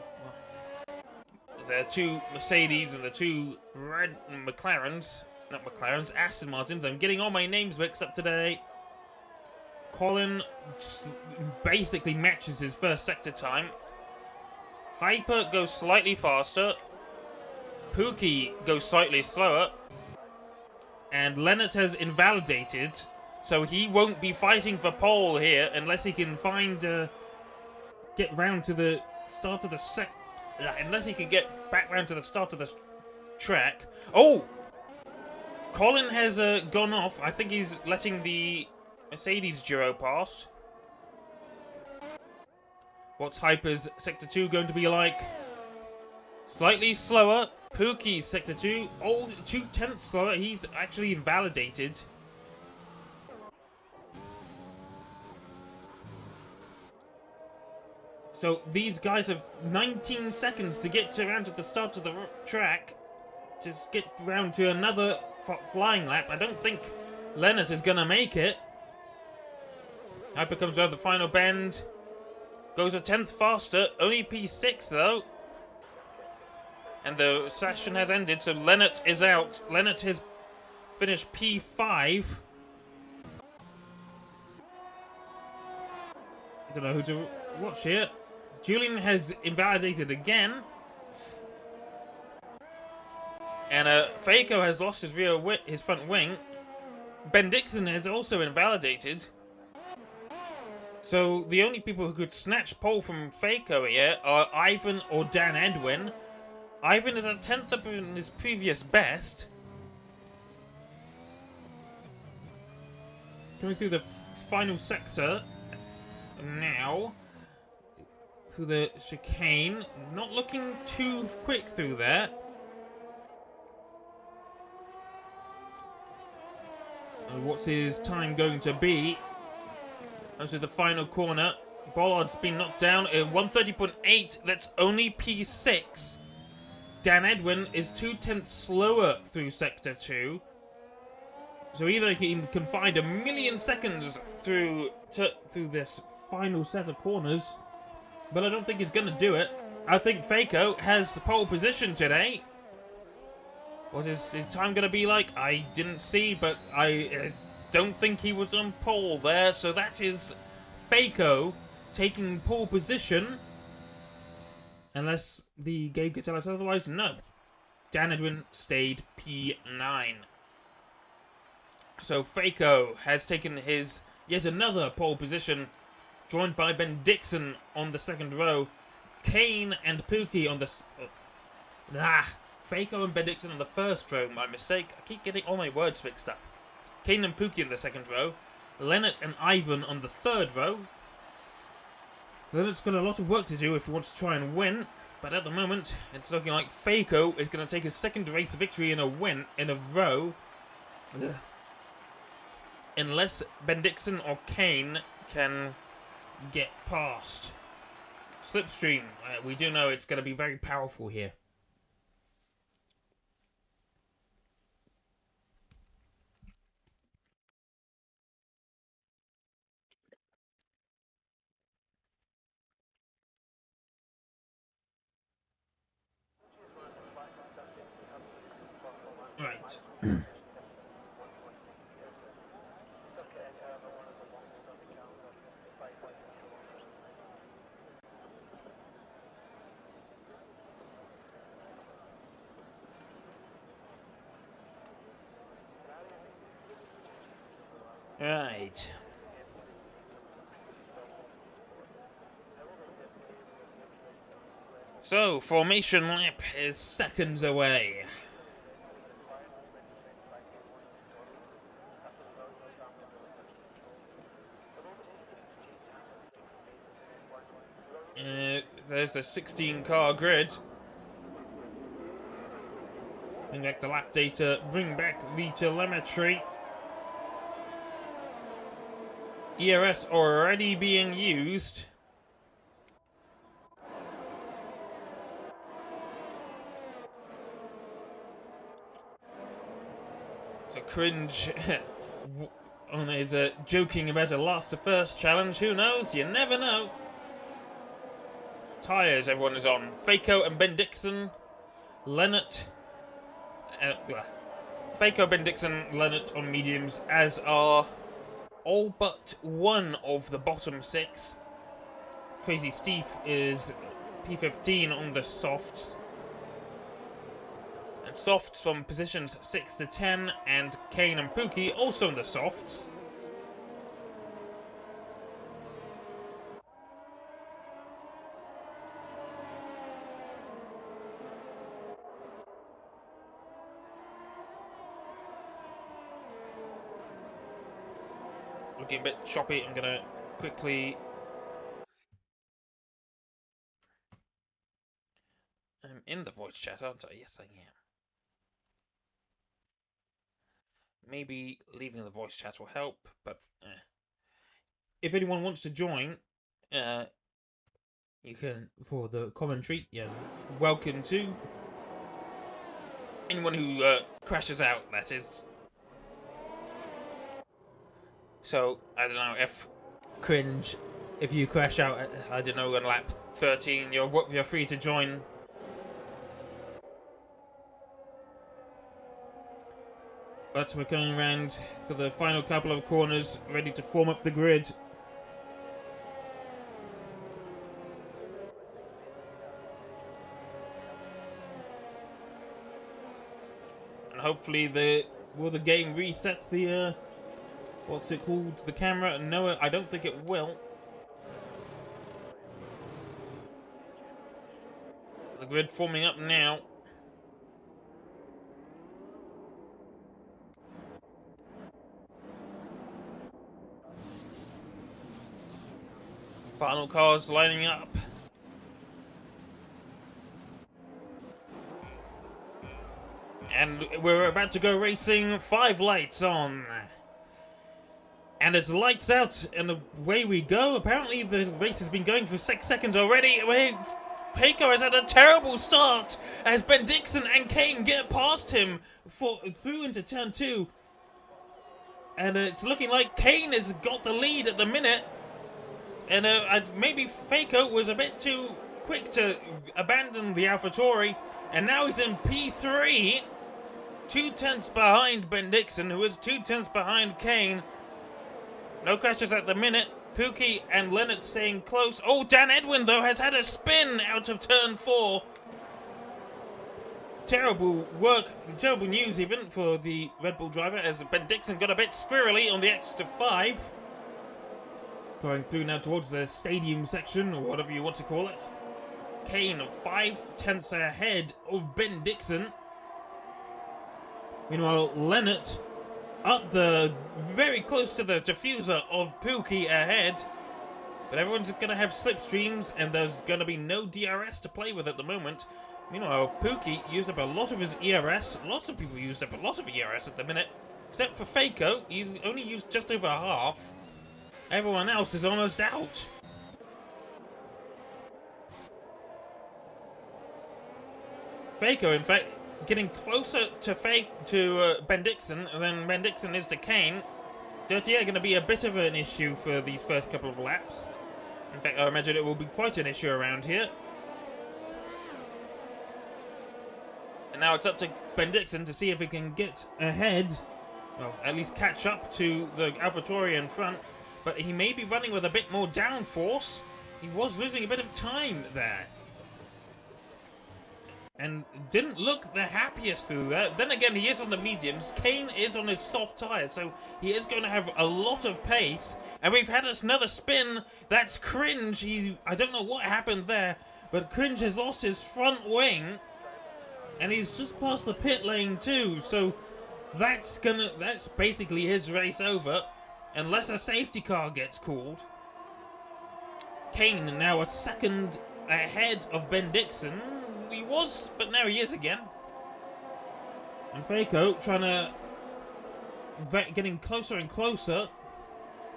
the 2 Mercedes and the 2 red McLarens. Not McLarens, Aston Martins. I'm getting all my names mixed up today. Colin basically matches his first sector time. Hyper goes slightly faster. Pookie goes slightly slower. And Leonard has invalidated. So he won't be fighting for pole here unless he can get round to the start of the unless he can get back round to the start of the track. Oh! Colin has gone off. I think he's letting the Mercedes Giro past. What's Hyper's Sector 2 going to be like? Slightly slower. Pookie's Sector 2. Oh, 2/10 slower. He's actually invalidated. So these guys have 19 seconds to get around to the start of the track. to get round to another flying lap. I don't think Lennart is going to make it. Hyper comes around the final bend. Goes a tenth faster. Only P6 though. And the session has ended, so Lennart is out. Lennart has finished P5. I don't know who to watch here. Julian has invalidated again. And Faco has lost his his front wing. Ben Dixon has also invalidated. So the only people who could snatch pole from Faco here are Ivan or Dan Edwin. Ivan is a tenth up in his previous best. Coming through the final sector now. Through the chicane. Not looking too quick through there. And what's his time going to be? As with the final corner. Bollard's been knocked down at 130.8. That's only P6. Dan Edwin is 2/10 slower through Sector 2. So either he can find 1,000,000 seconds through this final set of corners, but I don't think he's going to do it. I think Faco has the pole position today. What is his time going to be like? I didn't see, but I don't think he was on pole there. So that is Faco taking pole position. Unless the game could tell us otherwise, no. Dan Edwin stayed P9. So Faco has taken his yet another pole position, joined by Ben Dixon on the second row. Kane and Pookie on the... Faco and Ben Dixon on the first row, my mistake. I keep getting all my words mixed up. Kane and Pookie in the second row. Lennart and Ivan on the third row. Lennart's got a lot of work to do if he wants to try and win, but at the moment, it's looking like Faco is going to take his second race victory in a row. Ugh. Unless Ben Dixon or Kane can get past. Slipstream, we do know it's going to be very powerful here. Right. Right. So, formation lap is seconds away. There's a 16-car grid. Bring back the lap data, bring back the telemetry. ERS already being used. So Cringe is joking about a last to first challenge. Who knows? You never know. Tyres everyone is on. Faco and Ben Dixon. Lennart. Faco, Ben Dixon, Lennart on mediums, as are all but one of the bottom six. Crazy Steve is P15 on the softs. And softs from positions 6 to 10, and Kane and Pookie also in the softs. Looking a bit choppy. I'm gonna quickly... I'm in the voice chat, aren't I? Yes, I am. Maybe leaving the voice chat will help, but if anyone wants to join, you can, for the commentary, yeah, welcome to. Anyone who crashes out, that is. So, I don't know, if cringe, if you crash out, I don't know, on lap 13, you're free to join. But we're going around for the final couple of corners, ready to form up the grid. And hopefully will the game reset the what's it called? The camera? No, I don't think it will. The grid forming up now. Final cars lining up. And we're about to go racing. 5 lights on. And it's lights out, and away we go. Apparently the race has been going for 6 seconds already. Payco has had a terrible start as Ben Dixon and Kane get past him through into turn 2. And it's looking like Kane has got the lead at the minute. And maybe Payco was a bit too quick to abandon the AlphaTauri. And now he's in P3. 2 tenths behind Ben Dixon, who is 2 tenths behind Kane. No crashes at the minute. Pookie and Leonard staying close. Oh, Dan Edwin, though, has had a spin out of turn 4. Terrible work, terrible news even for the Red Bull driver, as Ben Dixon got a bit squirrely on the extra 5. Going through now towards the stadium section, or whatever you want to call it. Kane 5 tenths ahead of Ben Dixon. Meanwhile, Leonard up very close to the diffuser of Pookie ahead. But everyone's going to have slipstreams, and there's going to be no DRS to play with at the moment. Meanwhile, Pookie used up a lot of his ERS. Lots of people used up a lot of ERS at the minute. Except for Payco, he's only used just over half. Everyone else is almost out. Payco, in fact, getting closer to Ben Dixon than Ben Dixon is to Kane. Dirty Air going to be a bit of an issue for these first couple of laps. In fact, I imagine it will be quite an issue around here. And now it's up to Ben Dixon to see if he can get ahead. Well, at least catch up to the AlphaTauri in front. But he may be running with a bit more downforce. He was losing a bit of time there. And didn't look the happiest through that. Then again, he is on the mediums. Kane is on his soft tyres, so he is going to have a lot of pace. And we've had another spin. That's Cringe. I don't know what happened there, but Cringe has lost his front wing. And he's just past the pit lane too. So that's basically his race over. Unless a safety car gets called. Kane now a second ahead of Ben Dixon. He was, but now he is again. And Payco trying to getting closer and closer,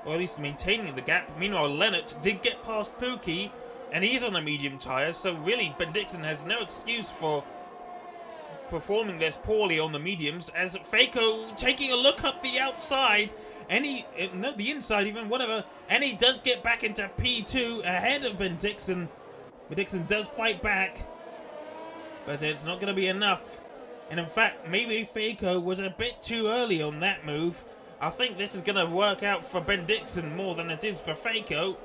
or at least maintaining the gap. Meanwhile, Leonard did get past Pookie, and he's on the medium tyres. So really, Ben Dixon has no excuse for performing this poorly on the mediums. As Payco taking a look up the outside. The inside even, whatever. And he does get back into P2 ahead of Ben Dixon. But Dixon does fight back. But it's not going to be enough. And in fact, maybe Payco was a bit too early on that move. I think this is going to work out for Ben Dixon more than it is for Payco.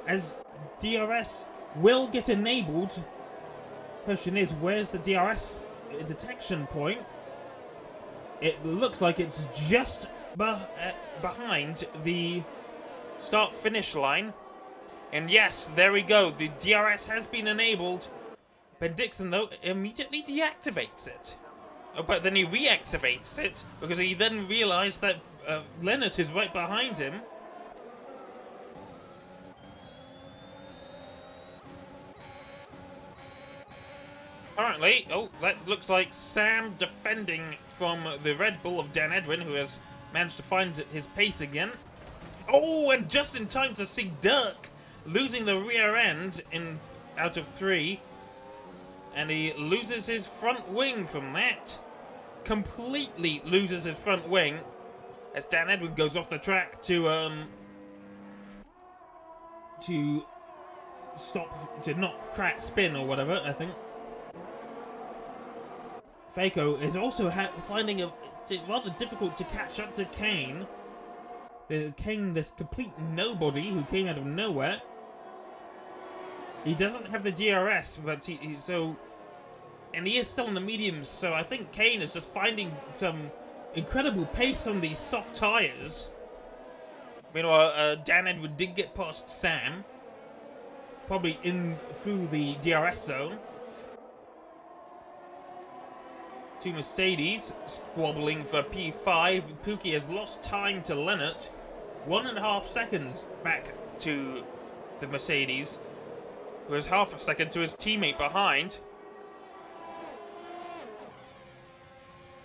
As DRS will get enabled. Question is, where's the DRS detection point? It looks like it's just behind the start-finish line. And yes, there we go. The DRS has been enabled. Ben Dixon, though, immediately deactivates it. Oh, but then he reactivates it because he then realised that Leonard is right behind him. Currently, that looks like Sam defending from the Red Bull of Dan Edwin, who has managed to find his pace again. Oh, and just in time to see Dirk losing the rear end out of 3. And he loses his front wing from that. completely loses his front wing as Dan Edward goes off the track to not crack spin or whatever, I think. Faco is also finding it rather difficult to catch up to Kane. Kane, this complete nobody who came out of nowhere. He doesn't have the DRS, but and he is still in the mediums, so I think Kane is just finding some incredible pace on these soft tyres. Meanwhile, Dan Edward did get past Sam, probably in through the DRS zone. Two Mercedes squabbling for P5. Pookie has lost time to Leonard. 1.5 seconds back to the Mercedes, who has half a second to his teammate behind.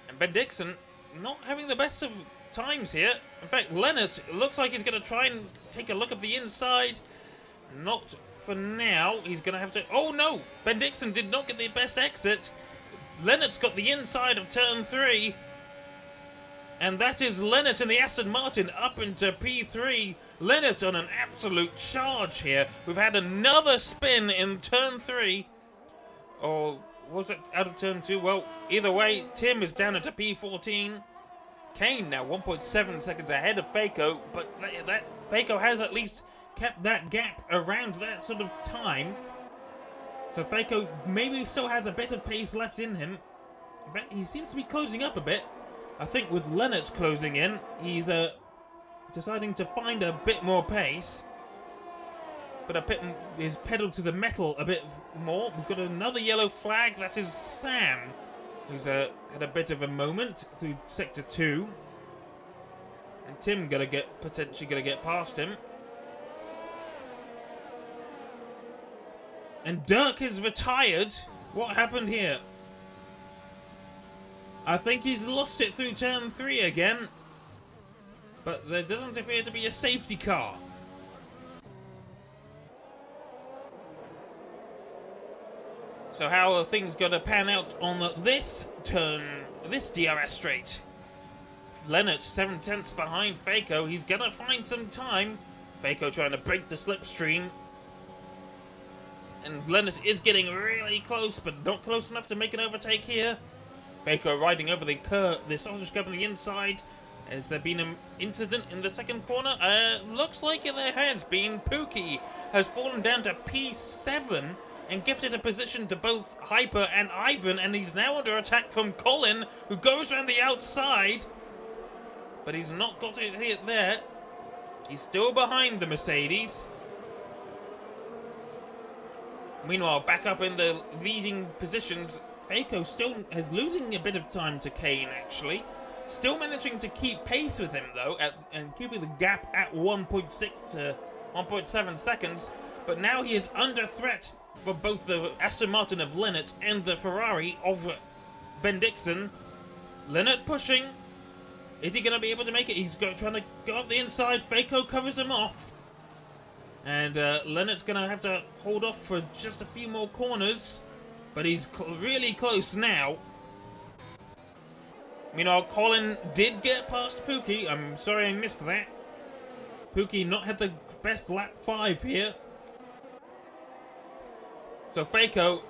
And Ben Dixon not having the best of times here. In fact, Leonard looks like he's going to try and take a look at the inside. Not for now. He's going to have to... Oh no! Ben Dixon did not get the best exit. Leonard's got the inside of turn 3. And that is Leonard and the Aston Martin up into P3. Leonard on an absolute charge here. We've had another spin in turn 3. Or was it out of turn 2? Well, either way, Tim is down into P14. Kane now 1.7 seconds ahead of Faco, but that Faco has at least kept that gap around that sort of time. So Faco maybe still has a bit of pace left in him. But he seems to be closing up a bit. I think with Leonard closing in, he's deciding to find a bit more pace. But a bit is pedal to the metal a bit more. We've got another yellow flag. That is Sam, who's had a bit of a moment through sector 2. And Tim potentially gonna get past him. And Dirk is retired. What happened here? I think he's lost it through turn 3 again. But there doesn't appear to be a safety car. So how are things going to pan out on this turn, this DRS straight? Leonard 7/10 behind Faco. He's going to find some time. Faco trying to break the slipstream. And Leonard is getting really close, but not close enough to make an overtake here. Faco riding over the sausage curb on the inside. Has there been an incident in the second corner? Looks like there has been. Pookie has fallen down to P7 and gifted a position to both Hyper and Ivan, and he's now under attack from Colin, who goes around the outside. But he's not got it hit there. He's still behind the Mercedes. Meanwhile, back up in the leading positions, Faco still is losing a bit of time to Kane, actually. Still managing to keep pace with him, though, and keeping the gap at 1.6 to 1.7 seconds. But now he is under threat for both the Aston Martin of Leonard and the Ferrari of Ben Dixon. Leonard pushing. Is he going to be able to make it? He's trying to go up the inside. Faco covers him off. And Leonard's going to have to hold off for just a few more corners. But he's really close now. Meanwhile, Colin did get past Pookie. I'm sorry I missed that. Pookie not had the best lap 5 here. So Faco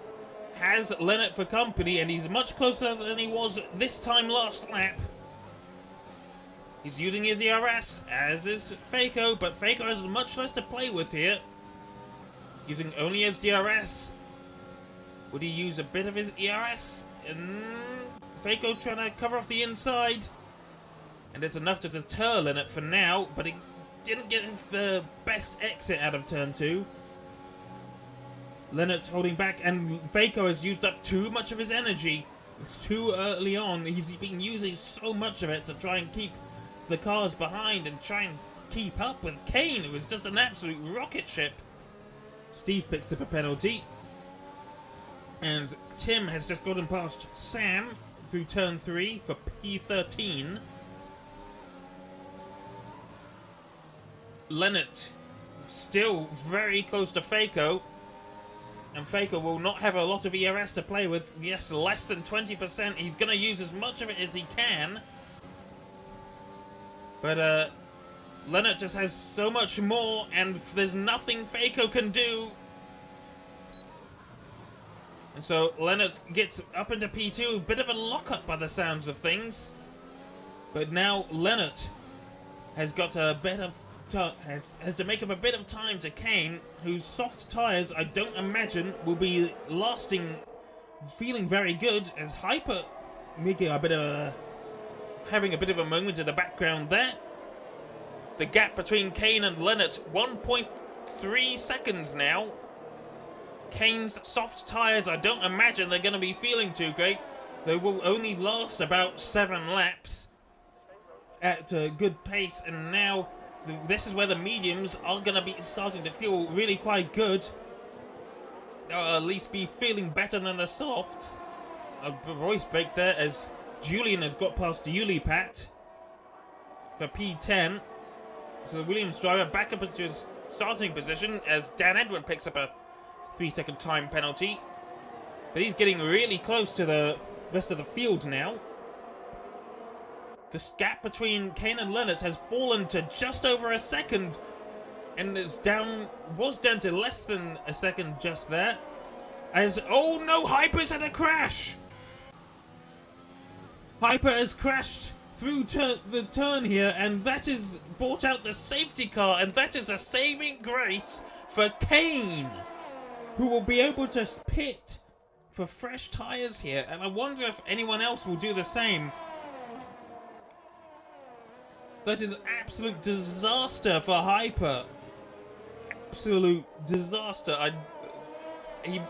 has Leonard for company, and he's much closer than he was this time last lap. He's using his ERS, as is Faco, but Faco has much less to play with here. Using only his DRS. Would he use a bit of his ERS? And Faco trying to cover off the inside. And it's enough to deter Leonard for now, but he didn't get the best exit out of turn 2. Leonard's holding back, and Faco has used up too much of his energy. It's too early on. He's been using so much of it to try and keep the cars behind and try and keep up with Kane, who was just an absolute rocket ship. Steve picks up a penalty. And Tim has just gotten past Sam through turn 3 for P13. Leonard still very close to Faco. And Faker will not have a lot of ERS to play with. Yes, less than 20%. He's going to use as much of it as he can. But Leonard just has so much more, and there's nothing Faker can do. And so Leonard gets up into P2, a bit of a lockup by the sounds of things. But now Leonard has got a bit of has to make up a bit of time to Kane, whose soft tyres I don't imagine will be lasting, feeling very good, as Hyper making a bit of having a bit of a moment in the background there. The gap between Kane and Leonard, 1.3 seconds now. Kane's soft tyres, I don't imagine they're going to be feeling too great. They will only last about 7 laps at a good pace, and now this is where the mediums are going to be starting to feel really quite good. Or at least be feeling better than the softs. A voice break there as Julian has got past Ulipat for P10. So the Williams driver back up into his starting position as Dan Edwin picks up a 3-second time penalty. But he's getting really close to the rest of the field now. The gap between Kane and Leonard has fallen to just over a second, and was down to less than a second just there. As, oh no, Hyper's had a crash! Hyper has crashed through the turn here, and that has brought out the safety car, and that is a saving grace for Kane, who will be able to pit for fresh tyres here, and I wonder if anyone else will do the same. That is absolute disaster for Hyper. Absolute disaster.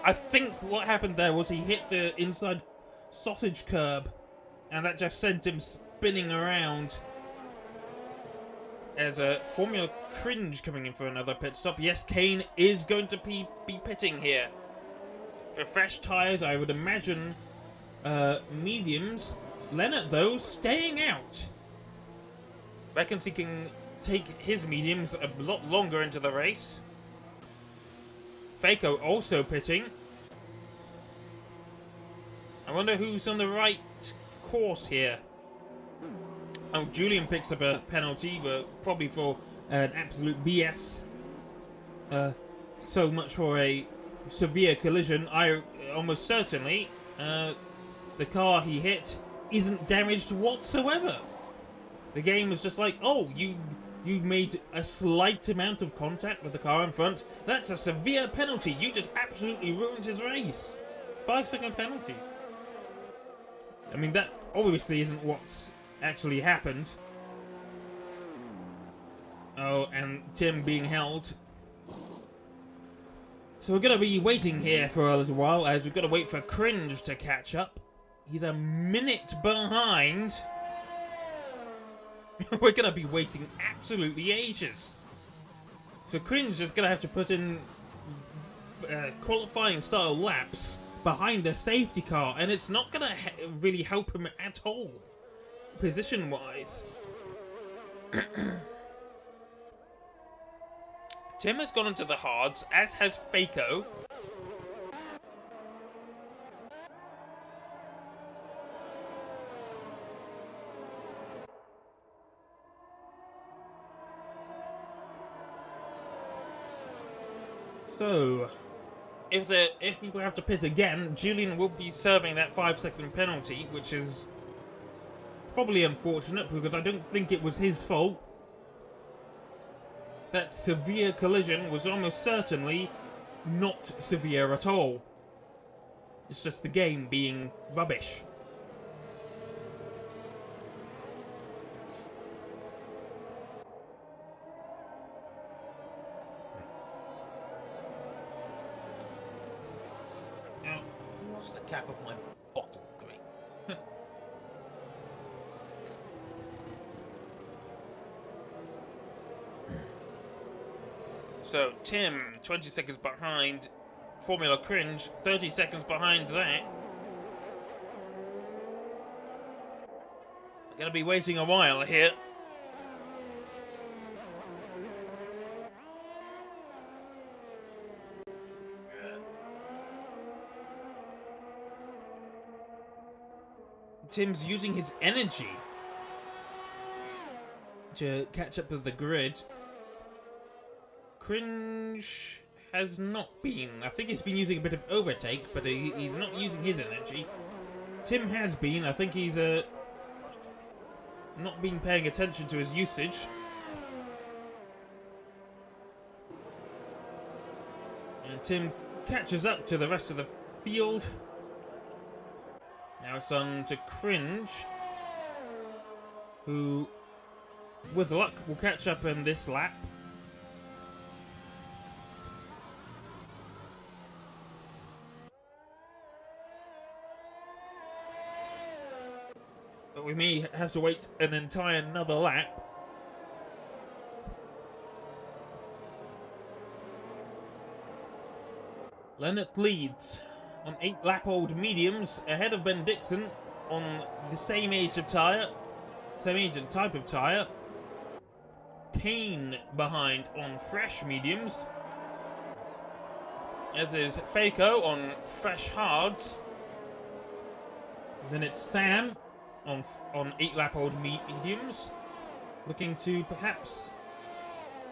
I think what happened there was he hit the inside sausage curb, and that just sent him spinning around. As a Formula Cringe coming in for another pit stop. Yes, Kane is going to be pitting here. For fresh tyres, I would imagine mediums. Leonard, though, staying out. Reckons he can take his mediums a lot longer into the race. Faco also pitting. I wonder who's on the right course here. Oh, Julian picks up a penalty, but probably for an absolute BS. So much for a severe collision. Almost certainly, the car he hit isn't damaged whatsoever. The game was just like, oh, you made a slight amount of contact with the car in front. That's a severe penalty. You just absolutely ruined his race. 5-second penalty. I mean, that obviously isn't what's actually happened. Oh, and Tim being held. So we're going to be waiting here for a little while, as we've got to wait for Cringe to catch up. He's a minute behind. We're going to be waiting absolutely ages. So Cringe is going to have to put in qualifying style laps behind the safety car, and it's not going to really help him at all, position-wise. Tim has gone into the hards, as has Faco. So, if people have to pit again, Julian will be serving that 5-second penalty, which is probably unfortunate because I don't think it was his fault. That severe collision was almost certainly not severe at all. It's just the game being rubbish. I lost the cap of my bottle, great. So, Tim, 20 seconds behind Formula Cringe, 30 seconds behind that. We're going to be waiting a while here. Tim's using his energy to catch up with the grid. Cringe has not been. I think he's been using a bit of overtake, but he's not using his energy. Tim has been. I think he's not been paying attention to his usage. And Tim catches up to the rest of the field. Now it's on to Cringe, who, with luck, will catch up in this lap. But we may have to wait an entire another lap. Leonard leads on 8-lap-old mediums, ahead of Ben Dixon on the same age of tyre, same age and type of tyre. Kane behind on fresh mediums, as is Faco on fresh hards. Then it's Sam on 8-lap-old mediums, looking to perhaps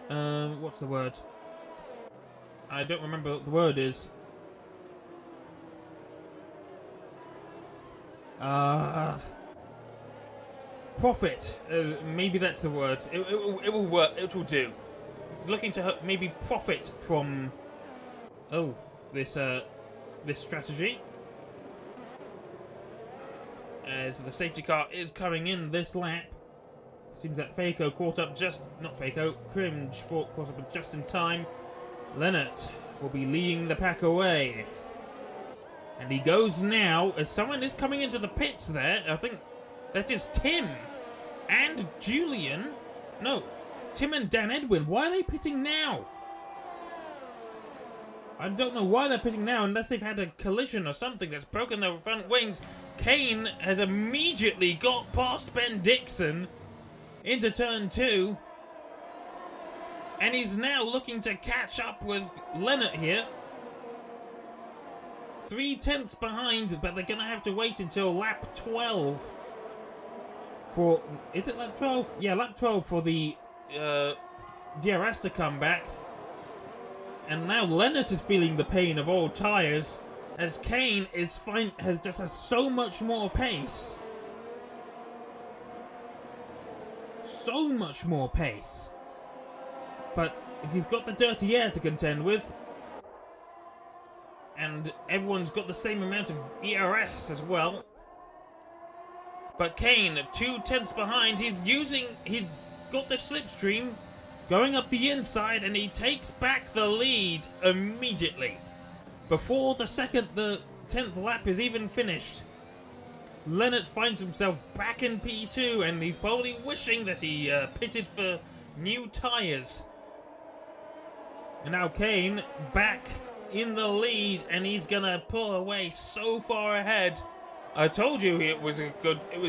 what's the word? I don't remember what the word is. Profit. Maybe that's the word. It will work. It will do. Looking to maybe profit from this strategy, as the safety car is coming in this lap. Seems that Faco caught up Cringe caught up just in time. Leonard will be leading the pack away. And he goes now, as someone is coming into the pits there. I think that is Tim and Julian. No, Tim and Dan Edwin. Why are they pitting now? I don't know why they're pitting now, unless they've had a collision or something that's broken their front wings. Kane has immediately got past Ben Dixon into turn 2. And he's now looking to catch up with Leonard here. 3 tenths behind, but they're going to have to wait until lap 12 for... Is it lap 12? Yeah, lap 12 for the DRS to come back. And now Leonard is feeling the pain of old tyres, as Kane has so much more pace. So much more pace. But he's got the dirty air to contend with. And everyone's got the same amount of ERS as well. But Kane, 2 tenths behind, he's got the slipstream going up the inside, and he takes back the lead immediately. Before the 10th lap is even finished, Leonard finds himself back in P2, and he's probably wishing that he pitted for new tyres. And now Kane back in the lead, and he's gonna pull away so far ahead. I told you it was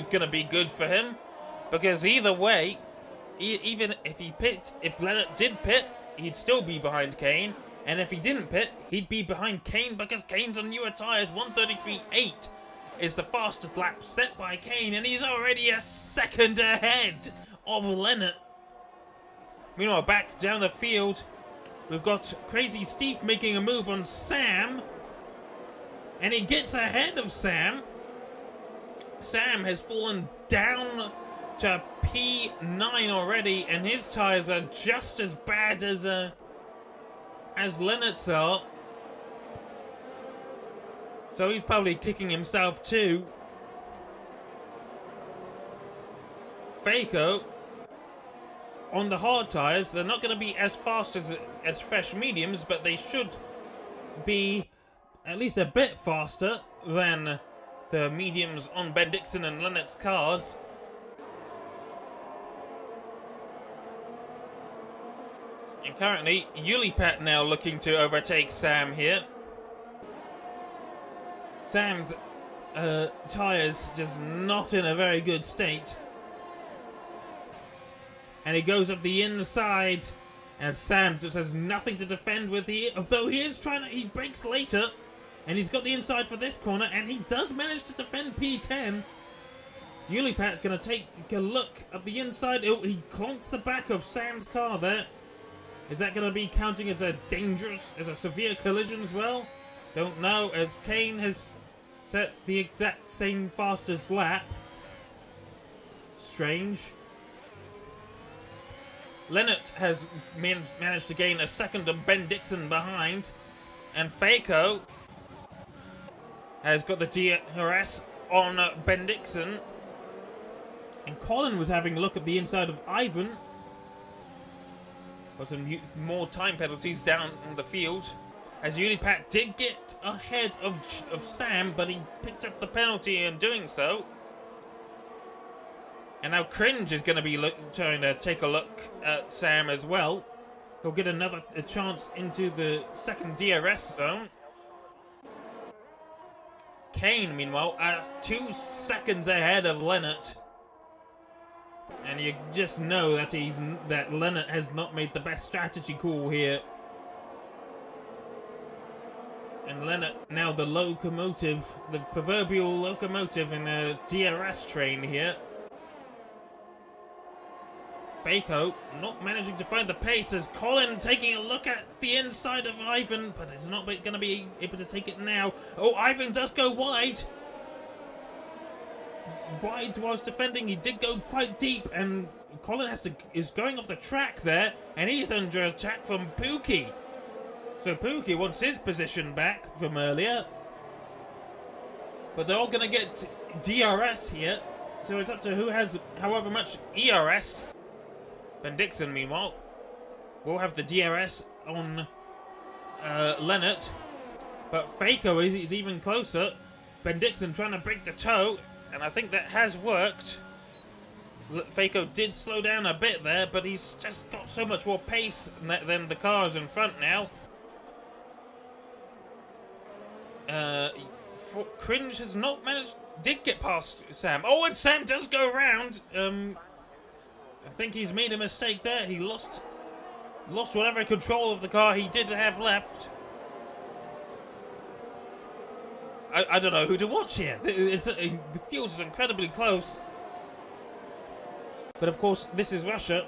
gonna be good for him, because either way, even if Leonard did pit, he'd still be behind Kane, and if he didn't pit, he'd be behind Kane because Kane's on newer tyres. 1:33.8 is the fastest lap set by Kane, and he's already a second ahead of Leonard. Meanwhile, back down the field, we've got Crazy Steve making a move on Sam, and he gets ahead of Sam. Sam has fallen down to P9 already, and his tyres are just as bad as Leonard's are. So he's probably kicking himself too. Faco on the hard tyres, they're not going to be as fast as fresh mediums, but they should be at least a bit faster than the mediums on Ben Dixon and Leonard's cars. And currently, Yulipat now looking to overtake Sam here. Sam's tyres just not in a very good state. And he goes up the inside, and Sam just has nothing to defend with here. Although he brakes later, and he's got the inside for this corner, and he does manage to defend P10. Ulipat gonna take a look at the inside. Oh, he clonks the back of Sam's car there. Is that gonna be counting as a severe collision as well? Don't know, as Kane has set the exact same fastest lap. Strange. Leonard has managed to gain a second of Ben Dixon behind. And Faco has got the DRS on Ben Dixon. And Colin was having a look at the inside of Ivan. Got some more time penalties down on the field. As Ulipat did get ahead of Sam, but he picked up the penalty in doing so. And now Cringe is going to be trying to take a look at Sam as well. He'll get a chance into the second DRS zone. Kane, meanwhile, 2 seconds ahead of Leonard. And you just know that Leonard has not made the best strategy call here. And Leonard, now the locomotive, the proverbial locomotive in the DRS train here. Faco not managing to find the pace as Colin taking a look at the inside of Ivan, but it's not going to be able to take it now. Oh, Ivan does go wide. Wide whilst defending, he did go quite deep, and Colin is going off the track there, and he's under attack from Pookie. So Pookie wants his position back from earlier, but they're all going to get DRS here, so it's up to who has however much ERS. Ben Dixon, meanwhile, will have the DRS on Leonard, but Faco is even closer. Ben Dixon trying to break the toe, and I think that has worked. Faco did slow down a bit there, but he's just got so much more pace than the cars in front now. Cringe has not managed, did get past Sam. Oh, and Sam does go around. I think he's made a mistake there. He lost whatever control of the car he did have left. I don't know who to watch here. The field is incredibly close. But of course, this is Russia.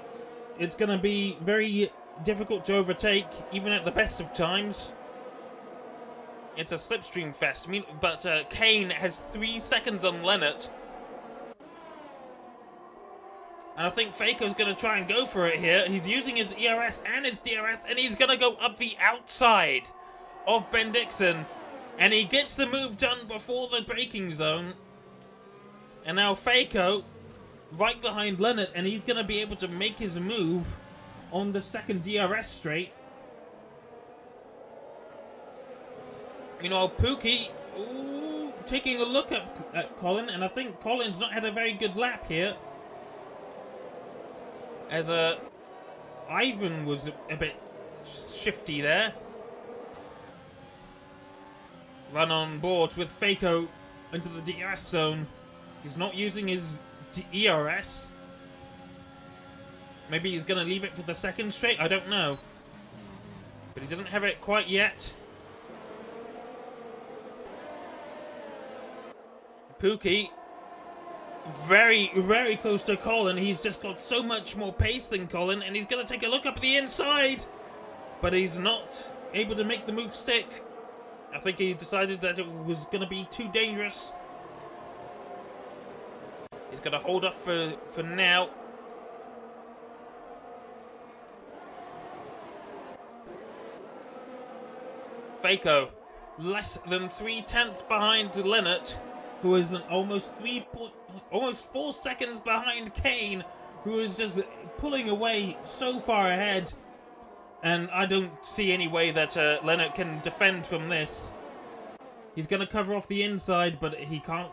It's going to be very difficult to overtake, even at the best of times. It's a slipstream fest. But Kane has 3 seconds on Leonard. And I think Faco's going to try and go for it here. He's using his ERS and his DRS, and he's going to go up the outside of Ben Dixon. And he gets the move done before the braking zone. And now Faco right behind Leonard, and he's going to be able to make his move on the second DRS straight. Meanwhile, Pookie taking a look at Colin, and I think Colin's not had a very good lap here. As Ivan was a bit shifty there. Run on board with Faco into the DRS zone. He's not using his ERS. Maybe he's going to leave it for the second straight, I don't know. But he doesn't have it quite yet. Pookie, very, very close to Colin. He's just got so much more pace than Colin, and he's going to take a look up the inside. But he's not able to make the move stick. I think he decided that it was going to be too dangerous. He's going to hold off for now. Faco, less than 3/10 behind Leonard, who is almost 4 seconds behind Kane, who is just pulling away so far ahead. And I don't see any way that Leonard can defend from this. He's going to cover off the inside, but he can't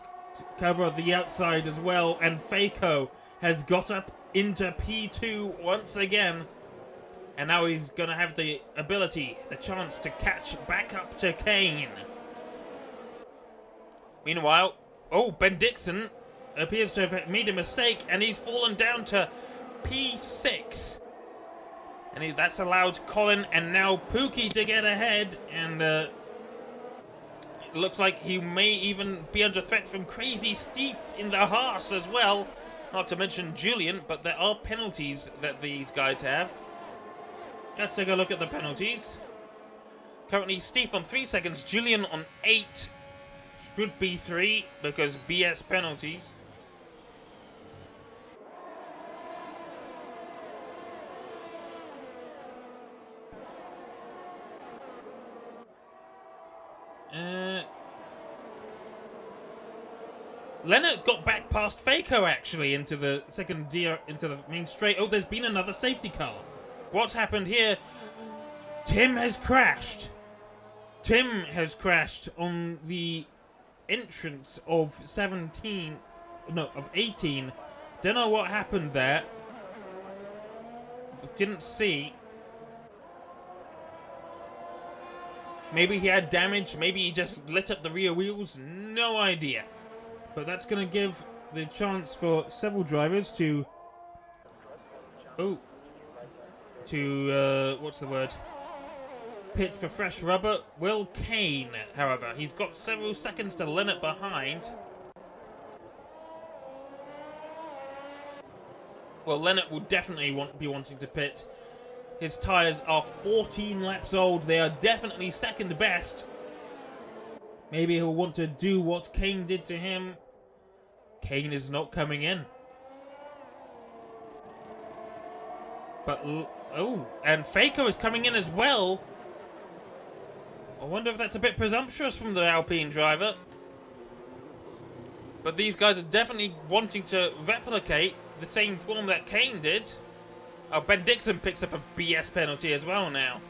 cover the outside as well. And Faco has got up into P2 once again. And now he's going to have the ability, the chance to catch back up to Kane. Meanwhile, Ben Dixon appears to have made a mistake, and he's fallen down to P6. And that's allowed Colin and now Pookie to get ahead, and looks like he may even be under threat from Crazy Steve in the Haas as well. Not to mention Julian, but there are penalties that these guys have. Let's take a look at the penalties. Currently Steve on 3 seconds, Julian on 8. Should be 3 because BS penalties. Leonard got back past Faco actually into the into the main straight. Oh, there's been another safety car. What's happened here? Tim has crashed. Tim has crashed on the entrance of 18. Don't know what happened there. Didn't see. Maybe he had damage. Maybe he just lit up the rear wheels. No idea. But that's going to give the chance for several drivers to... what's the word? Pit for fresh rubber. Will Kane, however, he's got several seconds to Leonard behind. Well, Leonard will definitely be wanting to pit. His tyres are 14 laps old. They are definitely second best. Maybe he'll want to do what Kane did to him. Kane is not coming in. But, and Faco is coming in as well. I wonder if that's a bit presumptuous from the Alpine driver. But these guys are definitely wanting to replicate the same form that Kane did. Oh, Ben Dixon picks up a BS penalty as well now.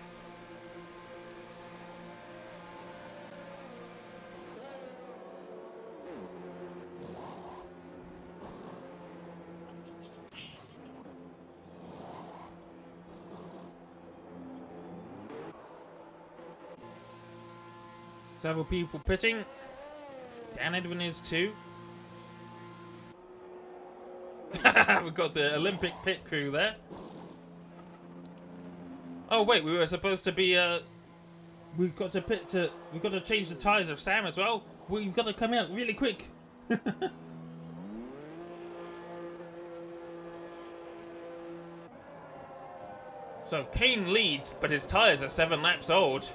Several people pitting. Dan Edwin is too. We've got the Olympic pit crew there. Oh wait, we were supposed to be we've got to change the tyres of Sam as well. We've got to come out really quick. So Kane leads, but his tyres are 7 laps old.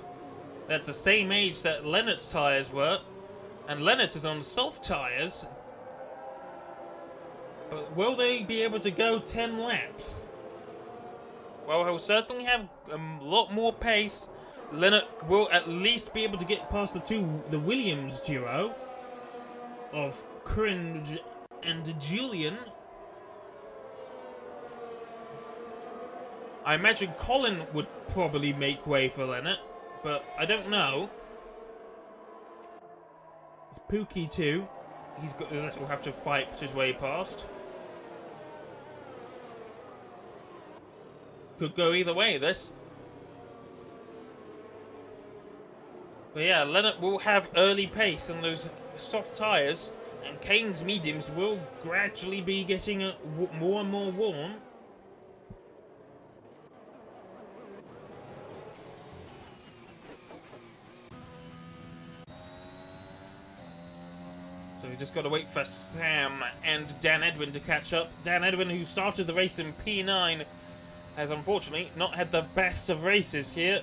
That's the same age that Leonard's tyres were. And Leonard is on soft tyres. But will they be able to go 10 laps? Well, he'll certainly have a lot more pace. Leonard will at least be able to get past the Williams duo of Cringe and Julian. I imagine Colin would probably make way for Leonard, but I don't know. Pookie too. He'll have to fight his way past. Could go either way, this. But yeah, Leonard will have early pace on those soft tyres, and Kane's mediums will gradually be getting more and more worn. So we just got to wait for Sam and Dan Edwin to catch up. Dan Edwin, who started the race in P9, has unfortunately not had the best of races here.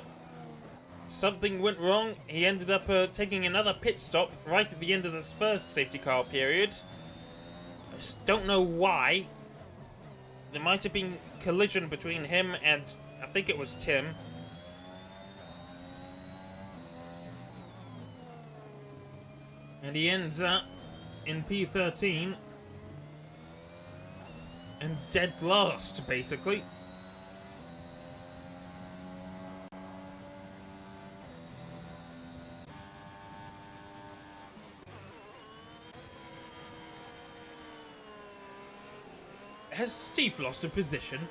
Something went wrong. He ended up taking another pit stop right at the end of this first safety car period. I just don't know why. There might have been collision between him and I think it was Tim. And he ends up in P13 and dead last, basically. Has Steve lost a position?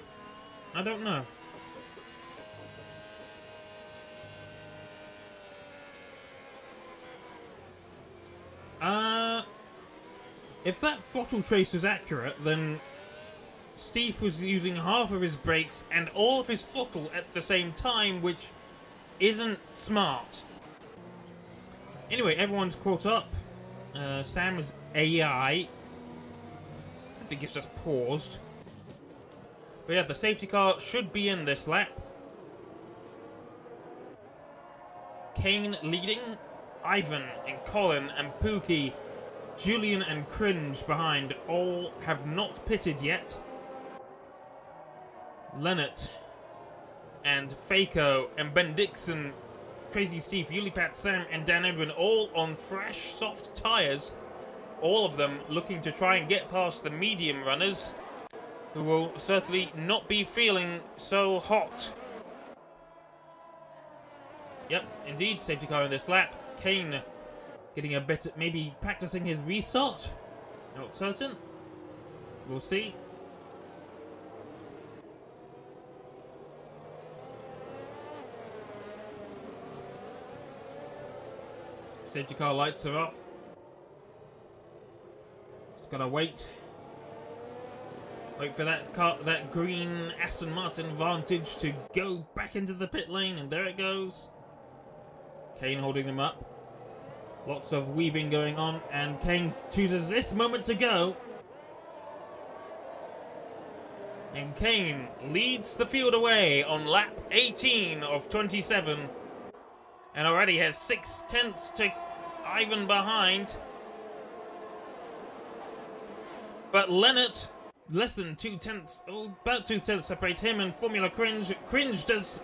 I don't know. If that throttle trace is accurate, then Steve was using half of his brakes and all of his throttle at the same time, which isn't smart. Anyway, everyone's caught up. Sam's AI, I think it's just paused. But yeah, the safety car should be in this lap. Kane leading, Ivan and Colin and Pookie, Julian and Cringe behind, all have not pitted yet. Leonard and Faco and Ben Dixon, Crazy Steve, Yulipat, Sam and Dan Edwin all on fresh, soft tyres. All of them looking to try and get past the medium runners, who will certainly not be feeling so hot. Yep, indeed, safety car in this lap. Kane getting a bit, maybe practicing his restart. Not certain. We'll see. Safety car lights are off. Just gotta wait. Wait for that car, that green Aston Martin Vantage to go back into the pit lane, and there it goes. Kane holding them up. Lots of weaving going on, and Kane chooses this moment to go. And Kane leads the field away on lap 18 of 27. And already has 6/10 to Ivan behind. But Leonard, less than 2/10, about 2/10 separate him and Formula Cringe. Cringe does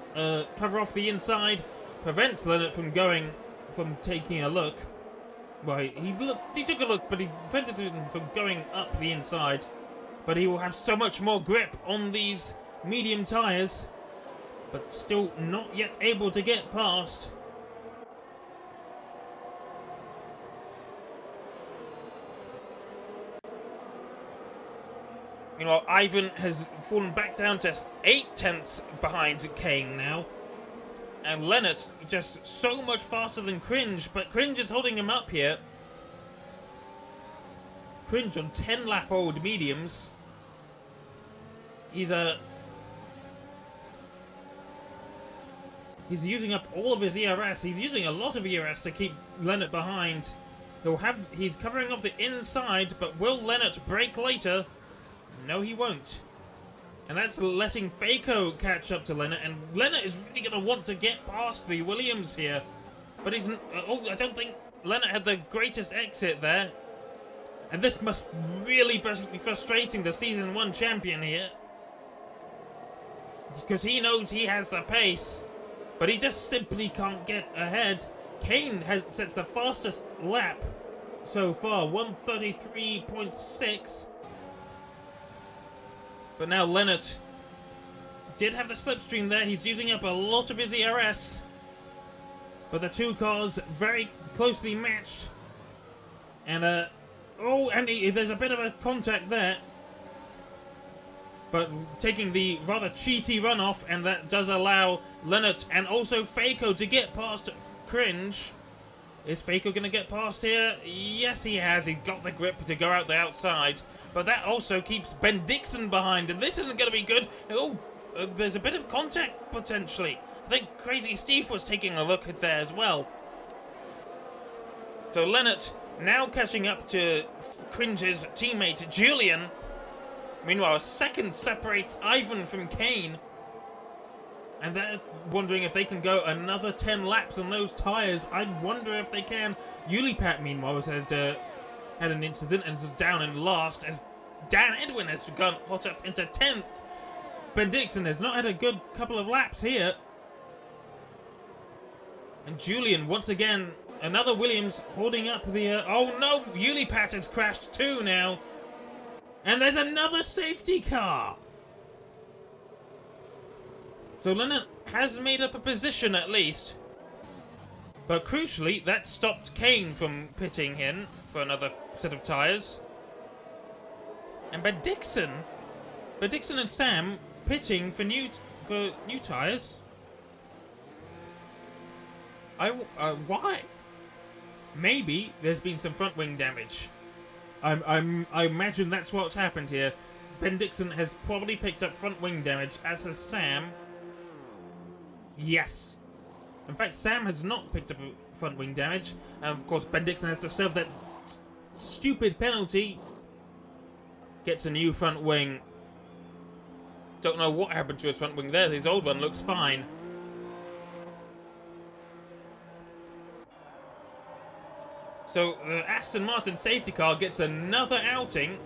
cover off the inside, prevents Leonard from taking a look. Well, he took a look, but he prevented him from going up the inside. But he will have so much more grip on these medium tyres, but still not yet able to get past. Meanwhile, Ivan has fallen back down to 8/10 behind Kane now. And Leonard just so much faster than Cringe, but Cringe is holding him up here. Cringe on 10-lap-old mediums. He's using up all of his ERS. He's using a lot of ERS to keep Leonard behind. He's covering off the inside, but will Leonard brake later? No, he won't. And that's letting Faco catch up to Leonard, and Leonard is really going to want to get past the Williams here. But he's... I don't think Leonard had the greatest exit there. And this must really be frustrating the Season 1 champion here. Because he knows he has the pace, but he just simply can't get ahead. Kane sets the fastest lap so far, 1:33.6. But now Leonard did have the slipstream there. He's using up a lot of his ERS. But the two cars very closely matched. And, there's a bit of a contact there. But taking the rather cheaty runoff, and that does allow Leonard and also Faco to get past Cringe. Is Faco going to get past here? Yes, he has. He got the grip to go out the outside. But that also keeps Ben Dixon behind, and this isn't going to be good. There's a bit of contact, potentially. I think Crazy Steve was taking a look at there as well. So Leonard now catching up to Cringe's teammate, Julian. Meanwhile, a second separates Ivan from Kane. And they're wondering if they can go another 10 laps on those tyres. I'd wonder if they can. Yulipat, meanwhile, has had an incident and is down in last as Dan Edwin has gone hot up into 10th. Ben Dixon has not had a good couple of laps here. And Julian, once again, another Williams holding up the... oh no, Yulipat has crashed too now. And there's another safety car. So Leonard has made up a position at least. But crucially, that stopped Kane from pitting in for another set of tyres. And Ben Dixon and Sam pitting for new tyres. Why? Maybe there's been some front wing damage. I imagine that's what's happened here. Ben Dixon has probably picked up front wing damage, as has Sam. Yes. In fact, Sam has not picked up front wing damage. And of course, Ben Dixon has to serve that stupid penalty. Gets a new front wing. Don't know what happened to his front wing there. His old one looks fine. So the Aston Martin safety car gets another outing.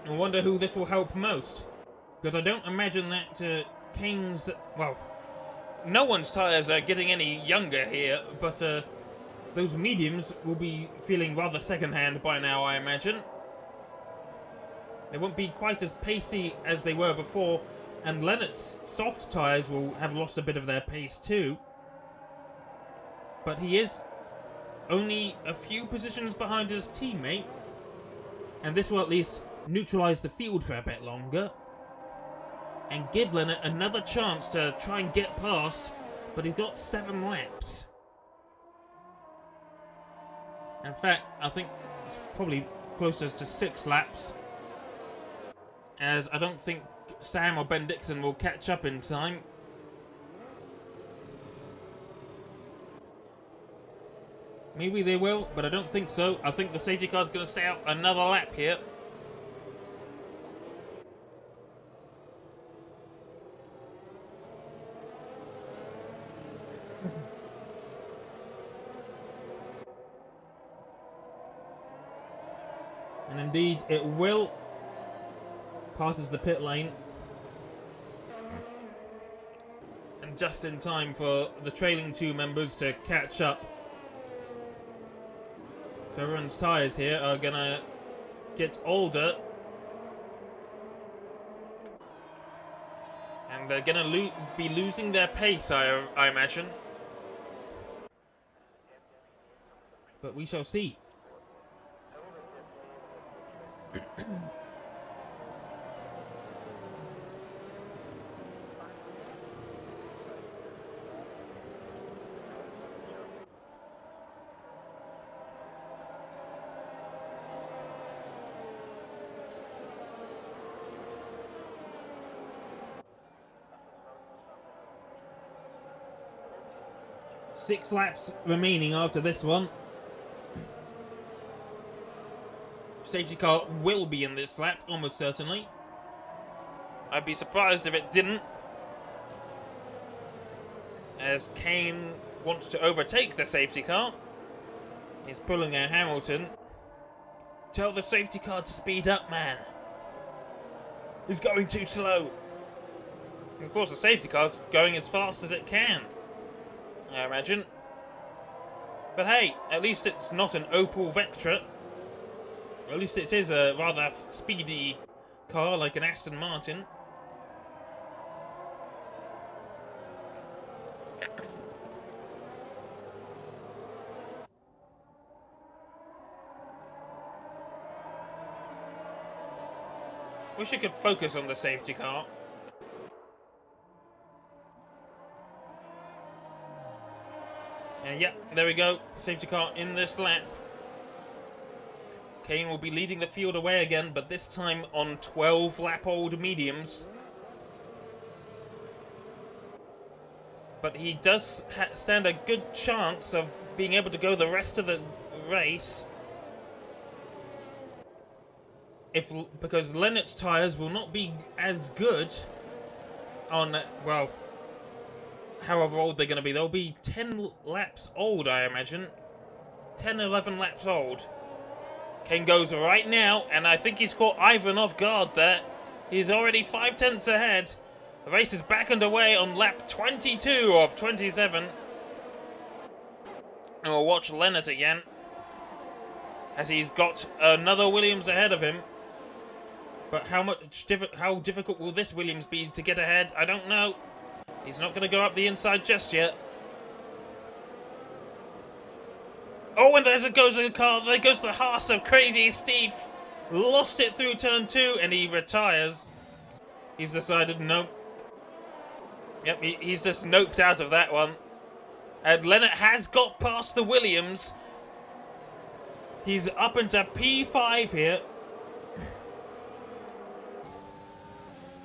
I wonder who this will help most. Because I don't imagine that Kane's... Well, no one's tyres are getting any younger here, but those mediums will be feeling rather second-hand by now, I imagine. They won't be quite as pacey as they were before, and Leonard's soft tyres will have lost a bit of their pace too. But he is only a few positions behind his teammate, and this will at least neutralise the field for a bit longer and give Leonard another chance to try and get past, but he's got 7 laps. In fact, I think it's probably closest to 6 laps, as I don't think Sam or Ben Dixon will catch up in time. Maybe they will, but I don't think so. I think the safety car's going to stay out another lap here. And indeed, it will. Passes the pit lane. And just in time for the trailing 2 members to catch up. So everyone's tyres here are gonna get older. And they're gonna be losing their pace, I imagine. But we shall see. 6 laps remaining after this one. Safety car will be in this lap, almost certainly. I'd be surprised if it didn't, as Kane wants to overtake the safety car. He's pulling a Hamilton. Tell the safety car to speed up, man. He's going too slow. And of course, the safety car's going as fast as it can, I imagine. But hey, at least it's not an Opel Vectra. At least it is a rather speedy car like an Aston Martin. Wish I could focus on the safety car. And yeah, there we go. Safety car in this lap. Kane will be leading the field away again, but this time on 12-lap-old mediums. But he does stand a good chance of being able to go the rest of the race. Because Lennox tyres will not be as good on, well, however old they're going to be. They'll be 10 laps old, I imagine. 10, 11 laps old. Kane goes right now, and I think he's caught Ivan off guard there. He's already 5/10 ahead. The race is back underway on lap 22 of 27. And we'll watch Leonard again, as he's got another Williams ahead of him. But how difficult will this Williams be to get ahead? I don't know. He's not going to go up the inside just yet. Oh, and there goes the car. There goes the Haas of Crazy Steve. Lost it through turn 2, and he retires. He's decided nope. Yep, he's just noped out of that one. And Leonard has got past the Williams. He's up into P5 here.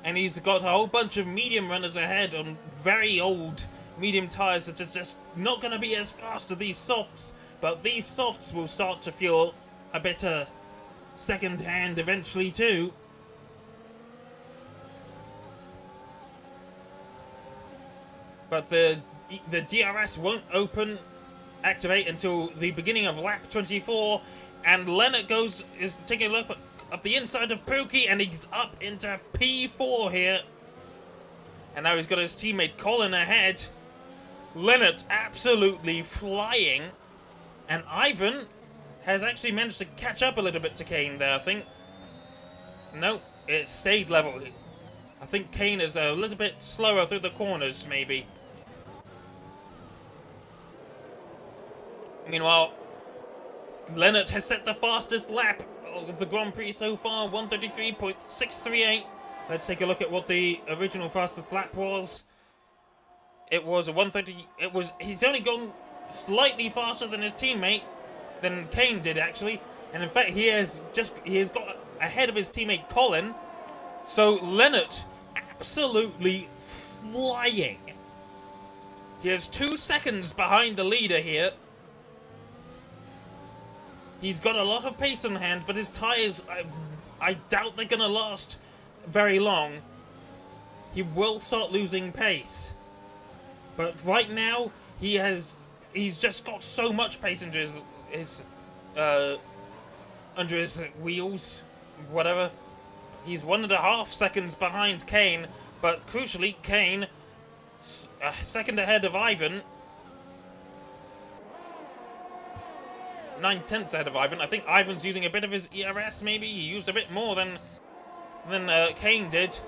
and he's got a whole bunch of medium runners ahead on very old medium tyres that are just not going to be as fast as these softs, but these softs will start to feel a bit second hand eventually too. But the DRS won't activate until the beginning of lap 24, and Leonard is taking a look up the inside of Pookie, and he's up into P4 here. And now he's got his teammate Colin ahead. Leonard absolutely flying, and Ivan has actually managed to catch up a little bit to Kane there, I think. No, it stayed level. I think Kane is a little bit slower through the corners, maybe. Meanwhile, Leonard has set the fastest lap of the Grand Prix so far, 133.638. Let's take a look at what the original fastest lap was. It was a 130. He's only gone slightly faster than his teammate, than Kane did actually, and in fact he has got ahead of his teammate Colin. So Leonard absolutely flying. He is 2 seconds behind the leader here. He's got a lot of pace on hand, but his tyres, I doubt they're going to last very long. He will start losing pace. But right now, he's just got so much pace under his wheels, whatever. He's 1.5 seconds behind Kane, but crucially, Kane, a second ahead of Ivan. 9/10 ahead of Ivan. I think Ivan's using a bit of his ERS, maybe. He used a bit more than Kane did.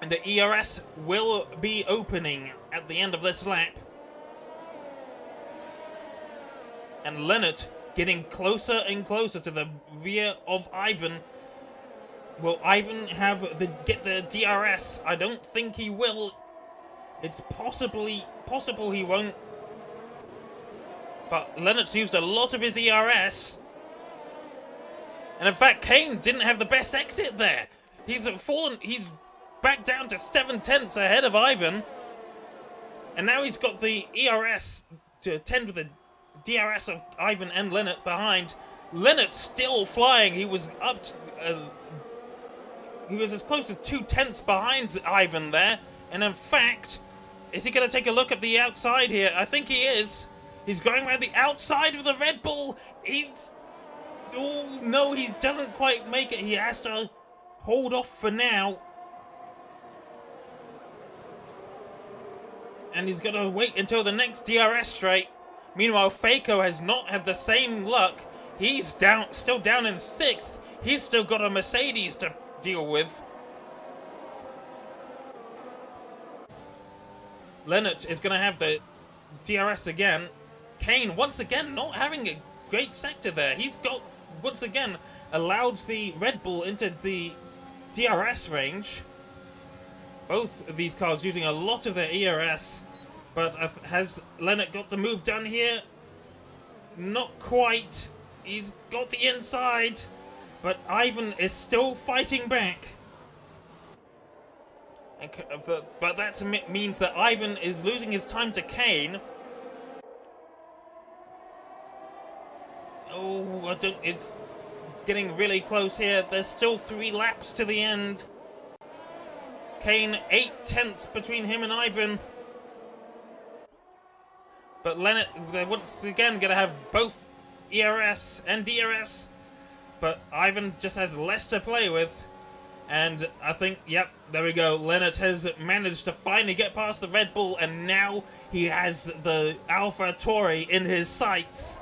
And the ERS will be opening at the end of this lap. And Leonard getting closer and closer to the rear of Ivan. Will Ivan get the DRS? I don't think he will. It's possible he won't. But Leonard's used a lot of his ERS. And in fact, Kane didn't have the best exit there. He's back down to 7/10 ahead of Ivan. And now he's got the ERS to attend with the DRS of Ivan and Leonard behind. Leonard still flying. He was he was as close to 2/10 behind Ivan there. And in fact, is he going to take a look at the outside here? I think he is. He's going around the outside of the Red Bull. Oh no, he doesn't quite make it. He has to hold off for now. And he's got to wait until the next DRS straight. Meanwhile, Faco has not had the same luck. He's still down in 6th. He's still got a Mercedes to deal with. Leonard is going to have the DRS again. Kane, once again, not having a great sector there. He's got, once again, allowed the Red Bull into the DRS range. Both of these cars using a lot of their ERS. But has Leonard got the move done here? Not quite. He's got the inside. But Ivan is still fighting back. But that means that Ivan is losing his time to Kane. Oh, it's getting really close here. There's still 3 laps to the end. Kane, 8/10 between him and Ivan. But Leonard, they're once again going to have both ERS and DRS. But Ivan just has less to play with. And I think, yep, there we go. Leonard has managed to finally get past the Red Bull. And now he has the Alpha Tauri in his sights.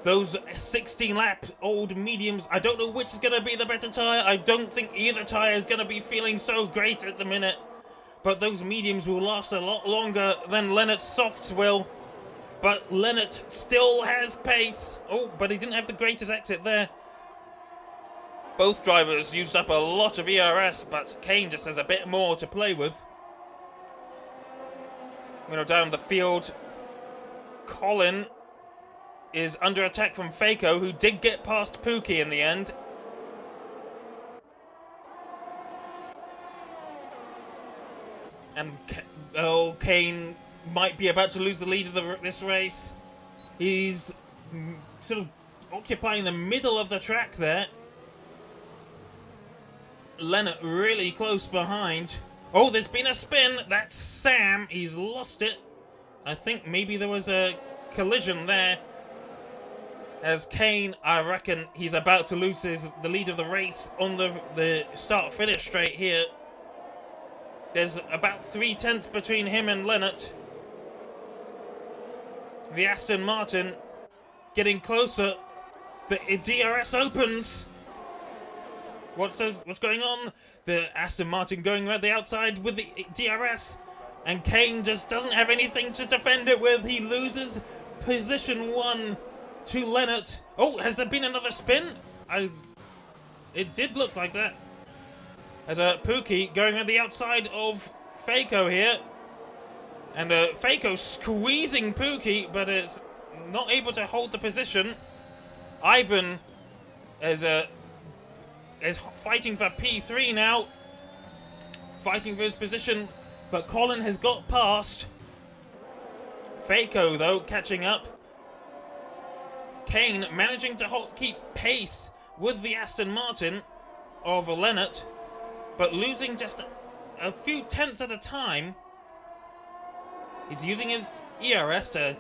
Those 16-lap old mediums, I don't know which is going to be the better tyre. I don't think either tyre is going to be feeling so great at the minute. But those mediums will last a lot longer than Leonard's softs will. But Leonard still has pace. Oh, but he didn't have the greatest exit there. Both drivers used up a lot of ERS, but Kane just has a bit more to play with. Down the field, Colin is under attack from Faco, who did get past Pookie in the end. And Kane might be about to lose the lead of this race. He's sort of occupying the middle of the track there. Leonard really close behind. Oh, there's been a spin. That's Sam. He's lost it. I think maybe there was a collision there. As Kane, I reckon he's about to lose the lead of the race on the start-finish straight here. There's about 3/10 between him and Leonard. The Aston Martin getting closer. The DRS opens. What's going on? The Aston Martin going around the outside with the DRS. And Kane just doesn't have anything to defend it with. He loses position 1 to Leonard. Oh, has there been another spin? It did look like that. As Pookie going around the outside of Faco here. And Faco squeezing Pookie, but it's not able to hold the position. Ivan is fighting for P3 now. Fighting for his position, but Colin has got past. Faco, though, catching up. Kane managing to keep pace with the Aston Martin of Leonard, but losing just a few tenths at a time. He's using his ERS to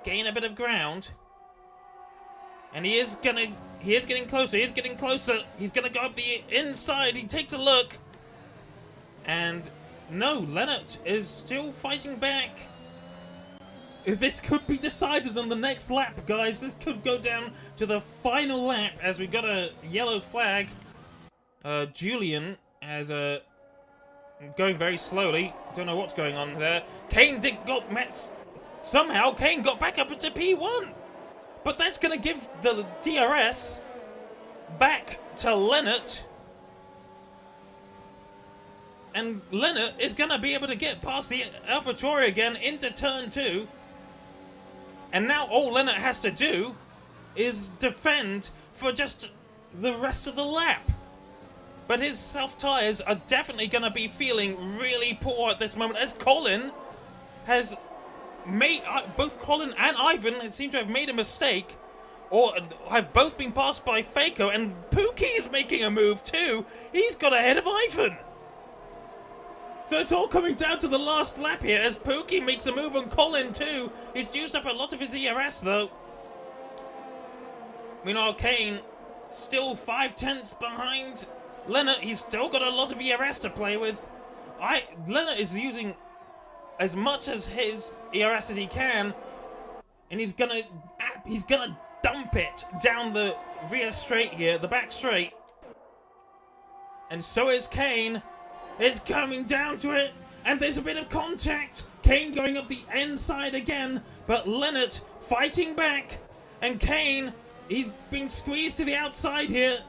gain a bit of ground. And he is getting closer, He's gonna go up the inside, he takes a look. And no, Leonard is still fighting back. This could be decided on the next lap, guys. This could go down to the final lap as we got a yellow flag. Julian has going very slowly. Don't know what's going on there. Kane somehow Kane got back up into P1. But that's going to give the DRS back to Leonard. And Leonard is going to be able to get past the AlphaTauri again into turn 2. And now all Leonard has to do is defend for just the rest of the lap. But his self-tyres are definitely going to be feeling really poor at this moment, as Colin has made... both Colin and Ivan seem to have made a mistake, or have both been passed by Faco, and Pookie is making a move too. He's got ahead of Ivan. So it's all coming down to the last lap here, as Pookie makes a move on Colin too. He's used up a lot of his ERS though. Meanwhile, Kane still 5/10 behind Leonard. He's still got a lot of ERS to play with. Leonard is using as much as his ERS as he can, and he's gonna dump it down the rear straight here, the back straight. And so is Kane. It's coming down to it, and there's a bit of contact. Kane going up the inside again, but Leonard fighting back, and Kane, he's being squeezed to the outside here.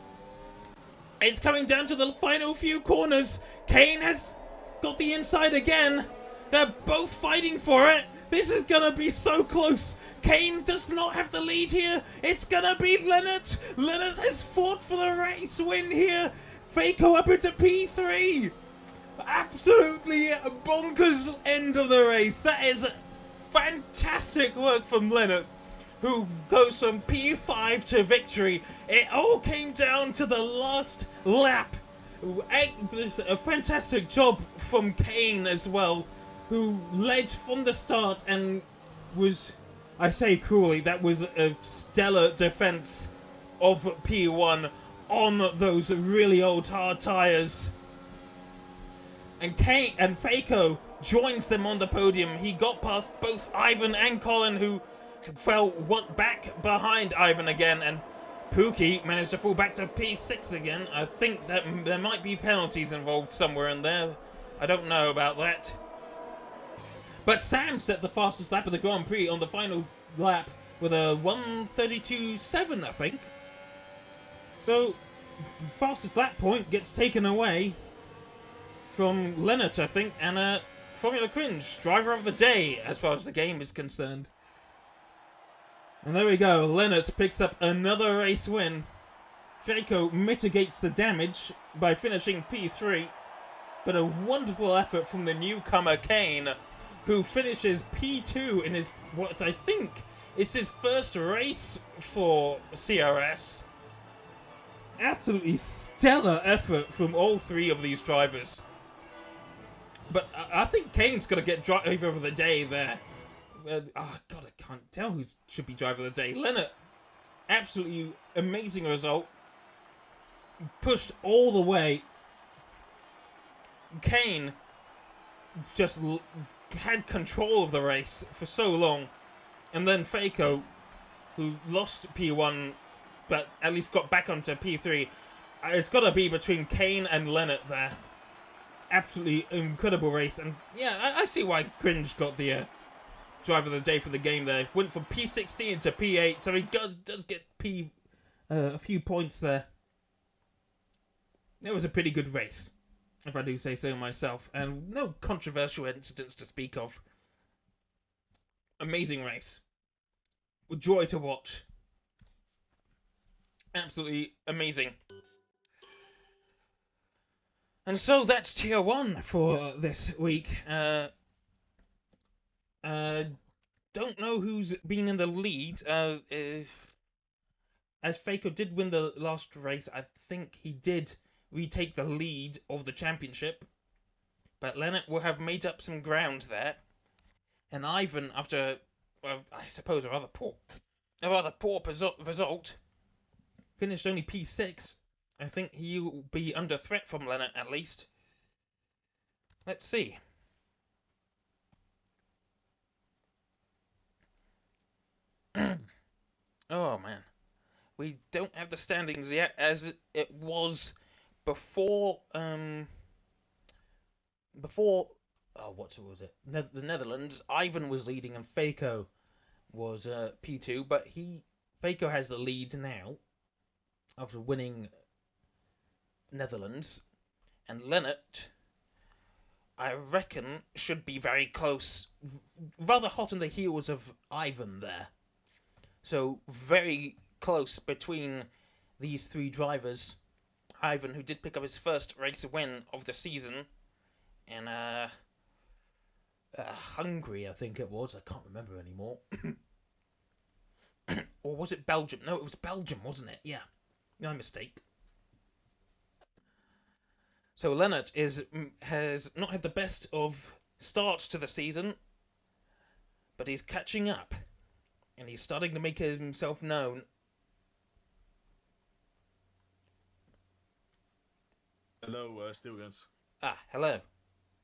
It's coming down to the final few corners. Kane has got the inside again. They're both fighting for it. This is gonna be so close. Kane does not have the lead here. It's gonna be Leonard. Leonard has fought for the race win here. Faco up into P3. Absolutely bonkers end of the race. That is fantastic work from Leonard, who goes from P5 to victory. It all came down to the last lap. There's a fantastic job from Kane as well, who led from the start and was, I say cruelly, that was a stellar defense of P1 on those really old hard tires. And Kane and Faco joins them on the podium. He got past both Ivan and Colin, who fell back behind Ivan again, and Pookie managed to fall back to P6 again. I think that there might be penalties involved somewhere in there. I don't know about that. But Sam set the fastest lap of the Grand Prix on the final lap with a 1:32.7, I think. So, fastest lap point gets taken away from Leonard, I think, and Formula Cringe, driver of the day, as far as the game is concerned. And there we go, Leonard picks up another race win. Faco mitigates the damage by finishing P3. but a wonderful effort from the newcomer Kane, who finishes P2 in his what I think is his first race for CRS. Absolutely stellar effort from all three of these drivers. But I think Kane's got to get driver of the day there. Oh God, I can't tell who should be driver of the day. Leonard, absolutely amazing result. Pushed all the way. Kane just had control of the race for so long. And then Faco, who lost P1 but at least got back onto P3. It's got to be between Kane and Leonard there. Absolutely incredible race. And yeah, I see why Cringe got the driver of the day for the game there. Went from P16 to P8, so he does get a few points there. It was a pretty good race, if I do say so myself, and no controversial incidents to speak of. Amazing race. Joy to watch. Absolutely amazing. And so that's tier 1 for this week. Don't know who's been in the lead. As Faco did win the last race, I think he did retake the lead of the championship. But Leonard will have made up some ground there. And Ivan, after, well, I suppose, a rather poor result, finished only P6. I think he'll be under threat from Leonard at least. Let's see. Oh man. We don't have the standings yet as it was before what was it? The Netherlands. Ivan was leading and Faco was P2, but Faco has the lead now after winning Netherlands, and Leonard, I reckon, should be very close, rather hot on the heels of Ivan there. So very close between these three drivers. Ivan, who did pick up his first race win of the season in Hungary, I think it was. I can't remember anymore. Or was it Belgium? No, it was Belgium, wasn't it? Yeah, my mistake. So Leonard has not had the best of starts to the season, but he's catching up, and he's starting to make himself known. Hello, Stilgans. Hello.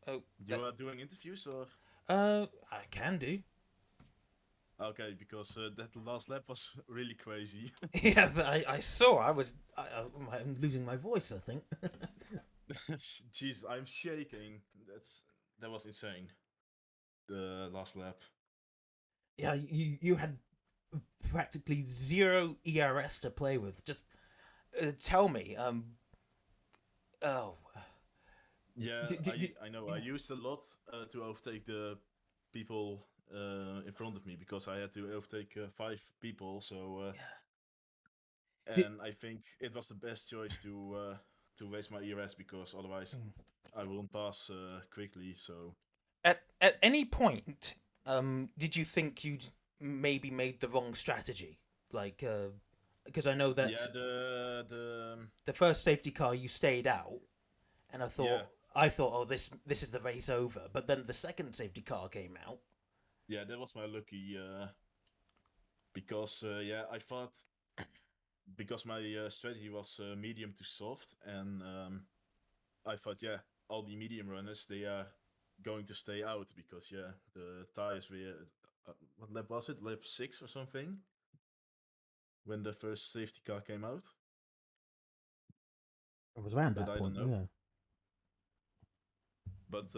Oh, You are doing interviews or? I can do. Okay, because that last lap was really crazy. Yeah, I saw. I'm losing my voice, I think. Jeez, I'm shaking. That was insane. The last lap. Yeah, you had practically zero ERS to play with. Just tell me. Oh. Yeah, I know. Yeah. I used a lot to overtake the people in front of me because I had to overtake 5 people. So, and I think it was the best choice to raise my ERS because otherwise I wouldn't pass quickly. So. At any point, did you think you'd maybe made the wrong strategy? Like, because I know that the first safety car you stayed out, and I thought, oh, this is the race over. But then the second safety car came out. Yeah, that was my lucky. Because I thought because my strategy was medium to soft, and I thought all the medium runners they are going to stay out because the tires were what lap was it? Lap 6 or something when the first safety car came out. It was around But that I don't point, know. yeah. But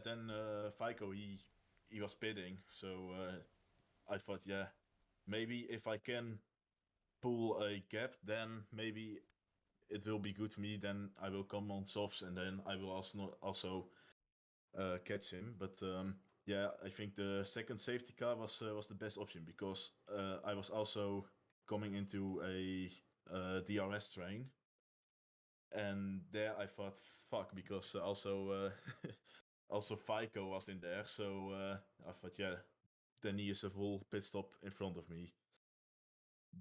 then Fico he was pitting, so I thought maybe if I can pull a gap, then maybe it will be good for me. Then I will come on softs, and then I will also catch him. But I think the second safety car was the best option because I was also coming into a DRS train, and there I thought, fuck, because also FICO was in there, so I thought, yeah, then he is a full pit stop in front of me.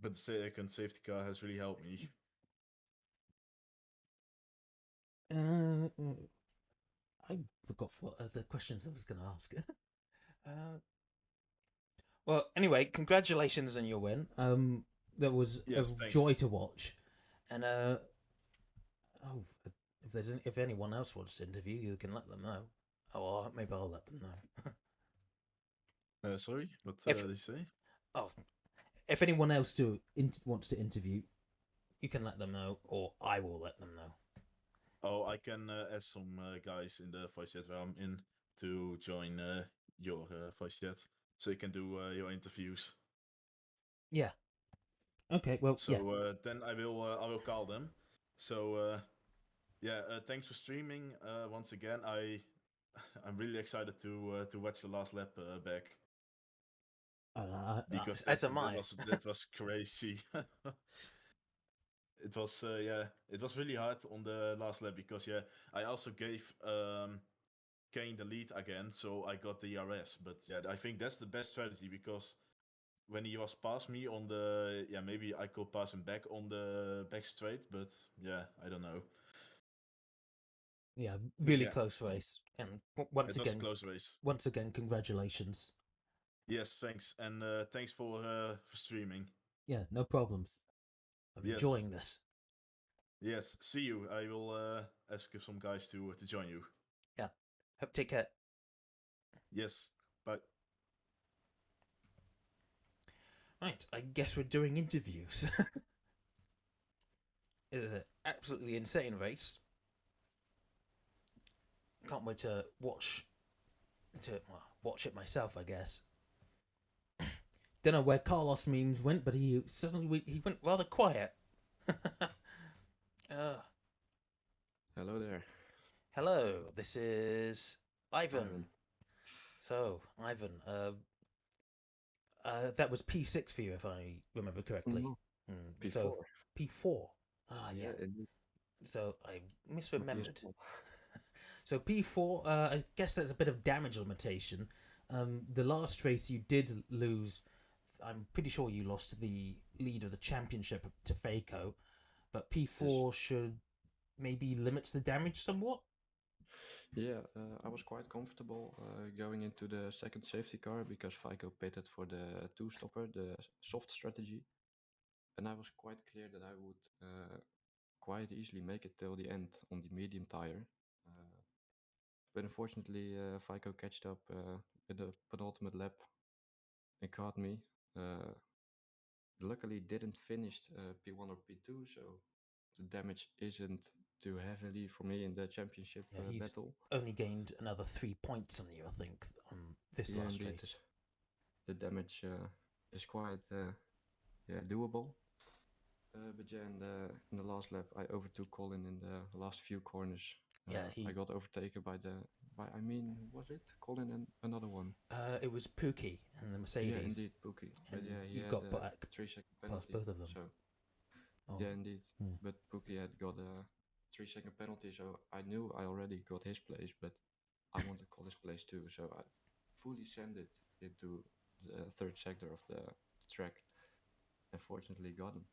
But the second safety car has really helped me. I forgot what other questions I was going to ask. uh, well, anyway, congratulations on your win. That was a Yes, thanks. joy to watch, and oh, if anyone else wants to interview, you can let them know. Oh, maybe I'll let them know. Sorry, what if did you say? oh, if anyone else wants to interview, you can let them know, or I will let them know. Oh, I can add some guys in the voice chat where I'm in to join your voice chat, so you can do your interviews. Yeah. Okay. Well, yeah. So then I will call them. So yeah, thanks for streaming once again. I'm really excited to watch the last lap back because As am I. that was crazy. It was yeah, it was really hard on the last lap because yeah, I also gave Kane the lead again, so I got the CRS. But yeah, I think that's the best strategy because when he was past me on the yeah, maybe I could pass him back on the back straight, but yeah, I don't know. Yeah, But really yeah, close race, and it was a close race. once again, congratulations. Yes, thanks, and thanks for streaming. Yeah, no problems. I'm Yes, enjoying this. yes. See you. I will ask some guys to join you. Yeah, hope take care. Yes, bye. Right, I guess we're doing interviews. It's an absolutely insane race. Can't wait to watch it myself. I guess. Don't know where Carlos memes went, but he went rather quiet. uh, Hello there. hello, this is Ivan. Ivan. So, Ivan, that was P6 for you, if I remember correctly. No, So, P4. P4. Ah, yeah. Indeed. So, I Lucky as misremembered. well. So, P4, I guess that's a bit of damage limitation. The last race you did lose, I'm pretty sure you lost the lead of the championship to Faco, but P4 should maybe limits the damage somewhat. Yeah, I was quite comfortable going into the second safety car because FICO pitted for the two-stopper, the soft strategy. And I was quite clear that I would quite easily make it till the end on the medium tire. But unfortunately, FICO catched up with the penultimate lap and caught me. Luckily, didn't finish P1 or P2, so the damage isn't too heavily for me in the championship Yeah, he's battle. only gained another 3 points on you, I think, on this Yeah, last indeed, race. the damage is quite doable. But yeah, in the last lap, I overtook Colin in the last few corners. Yeah, I got overtaken by was it Colin and another one? It was Pookie and the Mercedes. Yeah, indeed, Pookie. But And yeah, he you had got a back 3-second past penalty. both of them. So Oh, yeah, indeed. hmm. But Pookie had got a 3-second penalty, so I knew I already got his place, but I wanted Colin's place too. So I fully sent it into the third sector of the track. And fortunately got him.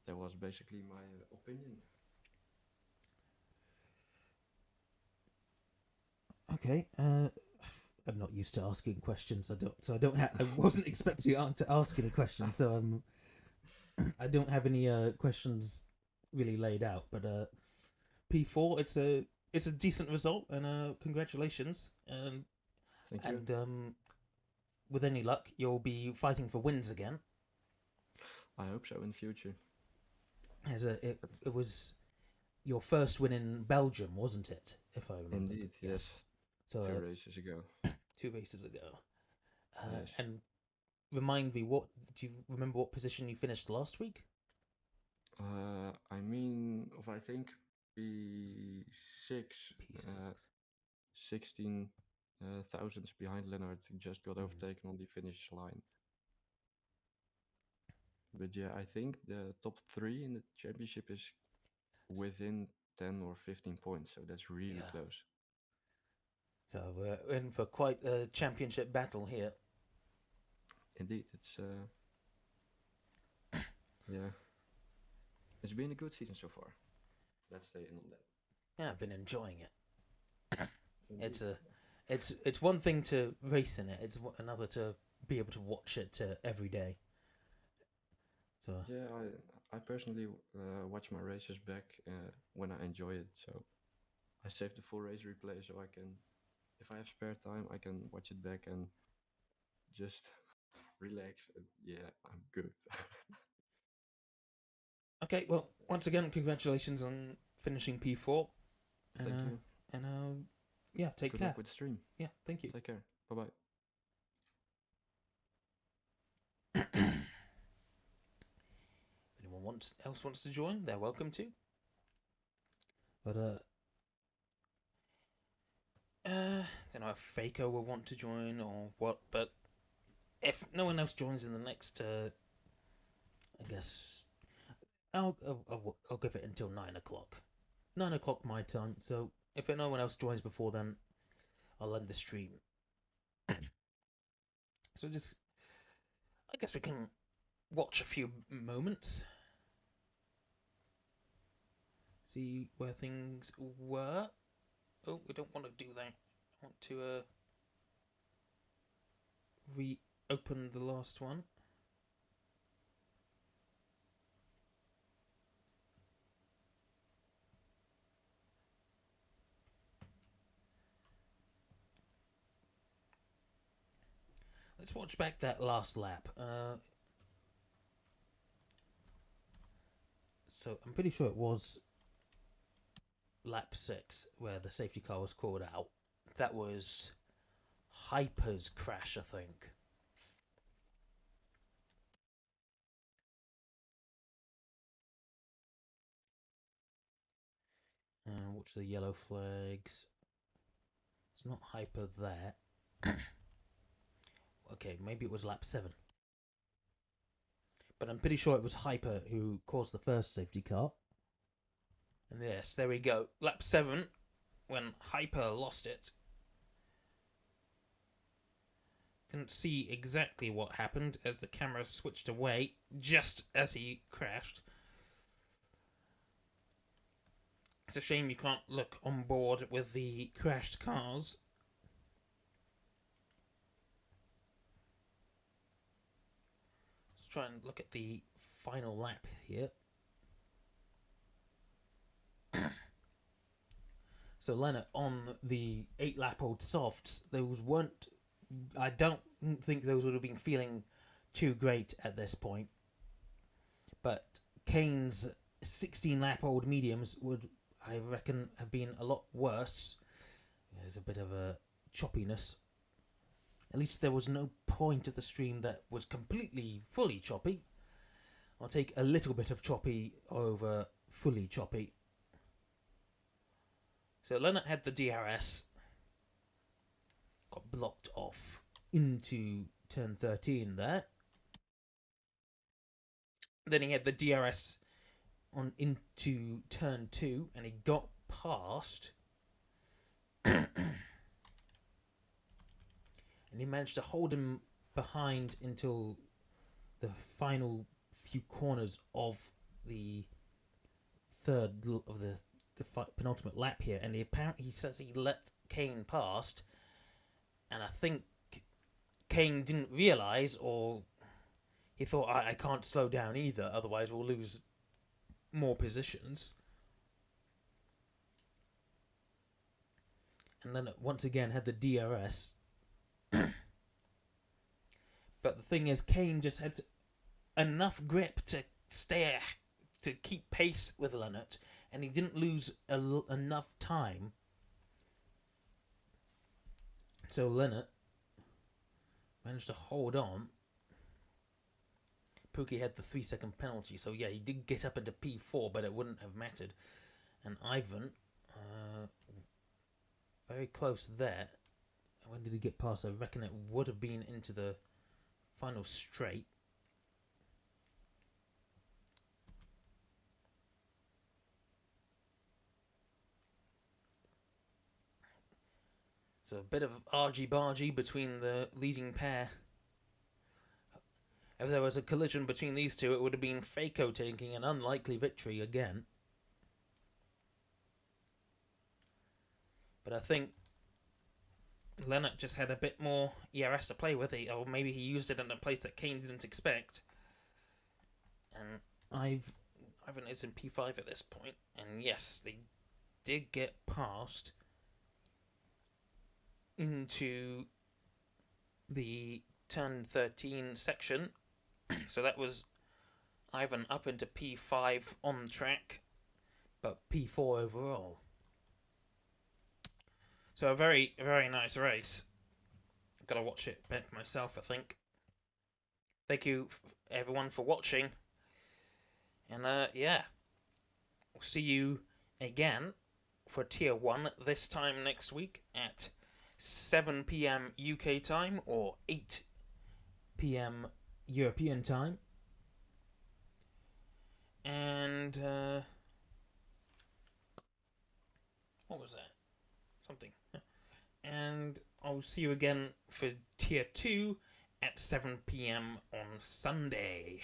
That was basically my opinion. Okay. I'm not used to asking questions. I wasn't expecting you to ask any questions. So I don't have any questions really laid out. But P4, it's a decent result, and congratulations. Thank you. And with any luck, you'll be fighting for wins again. I hope so in the future. It was your first win in Belgium, wasn't it? If I remember. Indeed, yes. So 2 races ago. 2 races ago. Yes. And remind me, do you remember what position you finished last week? I mean, I think P6. P6. 16 thousandths behind Leonard. Just got overtaken on the finish line. But yeah, I think the top 3 in the championship is within 10 or 15 points, so that's really Yeah. close. So we're in for quite a championship battle here. Indeed, it's yeah, it's been a good season so far. Let's stay in on that. Yeah, I've been enjoying it. Indeed. It's one thing to race in it. It's another to be able to watch it every day. So Yeah, I personally watch my races back when I enjoy it. So I save the full race replay so I can, if I have spare time, I can watch it back and just relax. And yeah, I'm good. okay, well, once again, congratulations on finishing P4. And Thank you. and yeah, take Good care. luck with the stream. Yeah, thank you. Take care. Bye bye. Anyone else wants to join, they're welcome to. But don't know if Faker will want to join or what. But if no one else joins in the next, I guess I'll give it until 9 o'clock. 9 o'clock my time. So if no one else joins before then, I'll end the stream. So just, I guess we can watch a few moments. See where things were. Oh, we don't want to do that. I want to reopen the last one. Let's watch back that last lap. So I'm pretty sure it was lap 6 where the safety car was called out. That was Hyper's crash, I think. Watch the yellow flags. It's not Hyper there. Okay, maybe it was lap 7. But I'm pretty sure it was Hyper who caused the first safety car. And yes, there we go. Lap 7, when Hyper lost it. Didn't see exactly what happened as the camera switched away just as he crashed. It's a shame you can't look on board with the crashed cars. Let's try and look at the final lap here. So Leonard on the 8-lap-old softs, those weren't. I don't think those would have been feeling too great at this point. But Kane's 16-lap-old mediums would, I reckon, have been a lot worse. There's a bit of a choppiness. At least there was no point of the stream that was completely, fully choppy. I'll take a little bit of choppy over fully choppy. So Leonard had the DRS, got blocked off into turn 13 there. Then he had the DRS on into turn 2 and he got past. And he managed to hold him behind until the final few corners of the third of the penultimate lap here, and he says he let Kane past, and I think Kane didn't realise, or he thought I can't slow down either, otherwise we'll lose more positions. And then once again had the DRS. But the thing is, Kane just had enough grip to keep pace with Leonard, and he didn't lose enough time. So Leonard managed to hold on. Pookie had the 3-second penalty, so yeah, he did get up into P4, but it wouldn't have mattered. And Ivan, very close there. When did he get past? I reckon it would have been into the final straight. It's a bit of argy-bargy between the leading pair. If there was a collision between these two, it would have been Faco taking an unlikely victory again. But I think Leonard just had a bit more ERS to play with, or maybe he used it in a place that Kane didn't expect. And Ivan is in P5 at this point, and yes, they did get past into the turn 13 section. So that was Ivan up into P5 on the track, but P4 overall. So a very, very nice race. Gotta watch it back myself, I think. Thank you, everyone, for watching. And, yeah. We'll see you again for Tier 1 this time next week at 7 p.m. UK time or 8 p.m. European time. And, what was that? Something. And I'll see you again for Tier 2 at 7 p.m. on Sunday.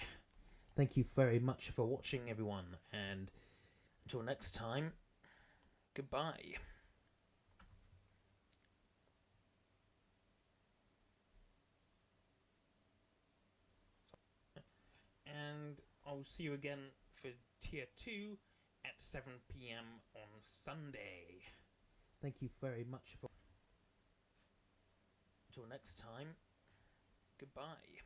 Thank you very much for watching, everyone, and until next time, goodbye. And I'll see you again for Tier 2 at 7 p.m. on Sunday. Thank you very much for... Until next time, goodbye.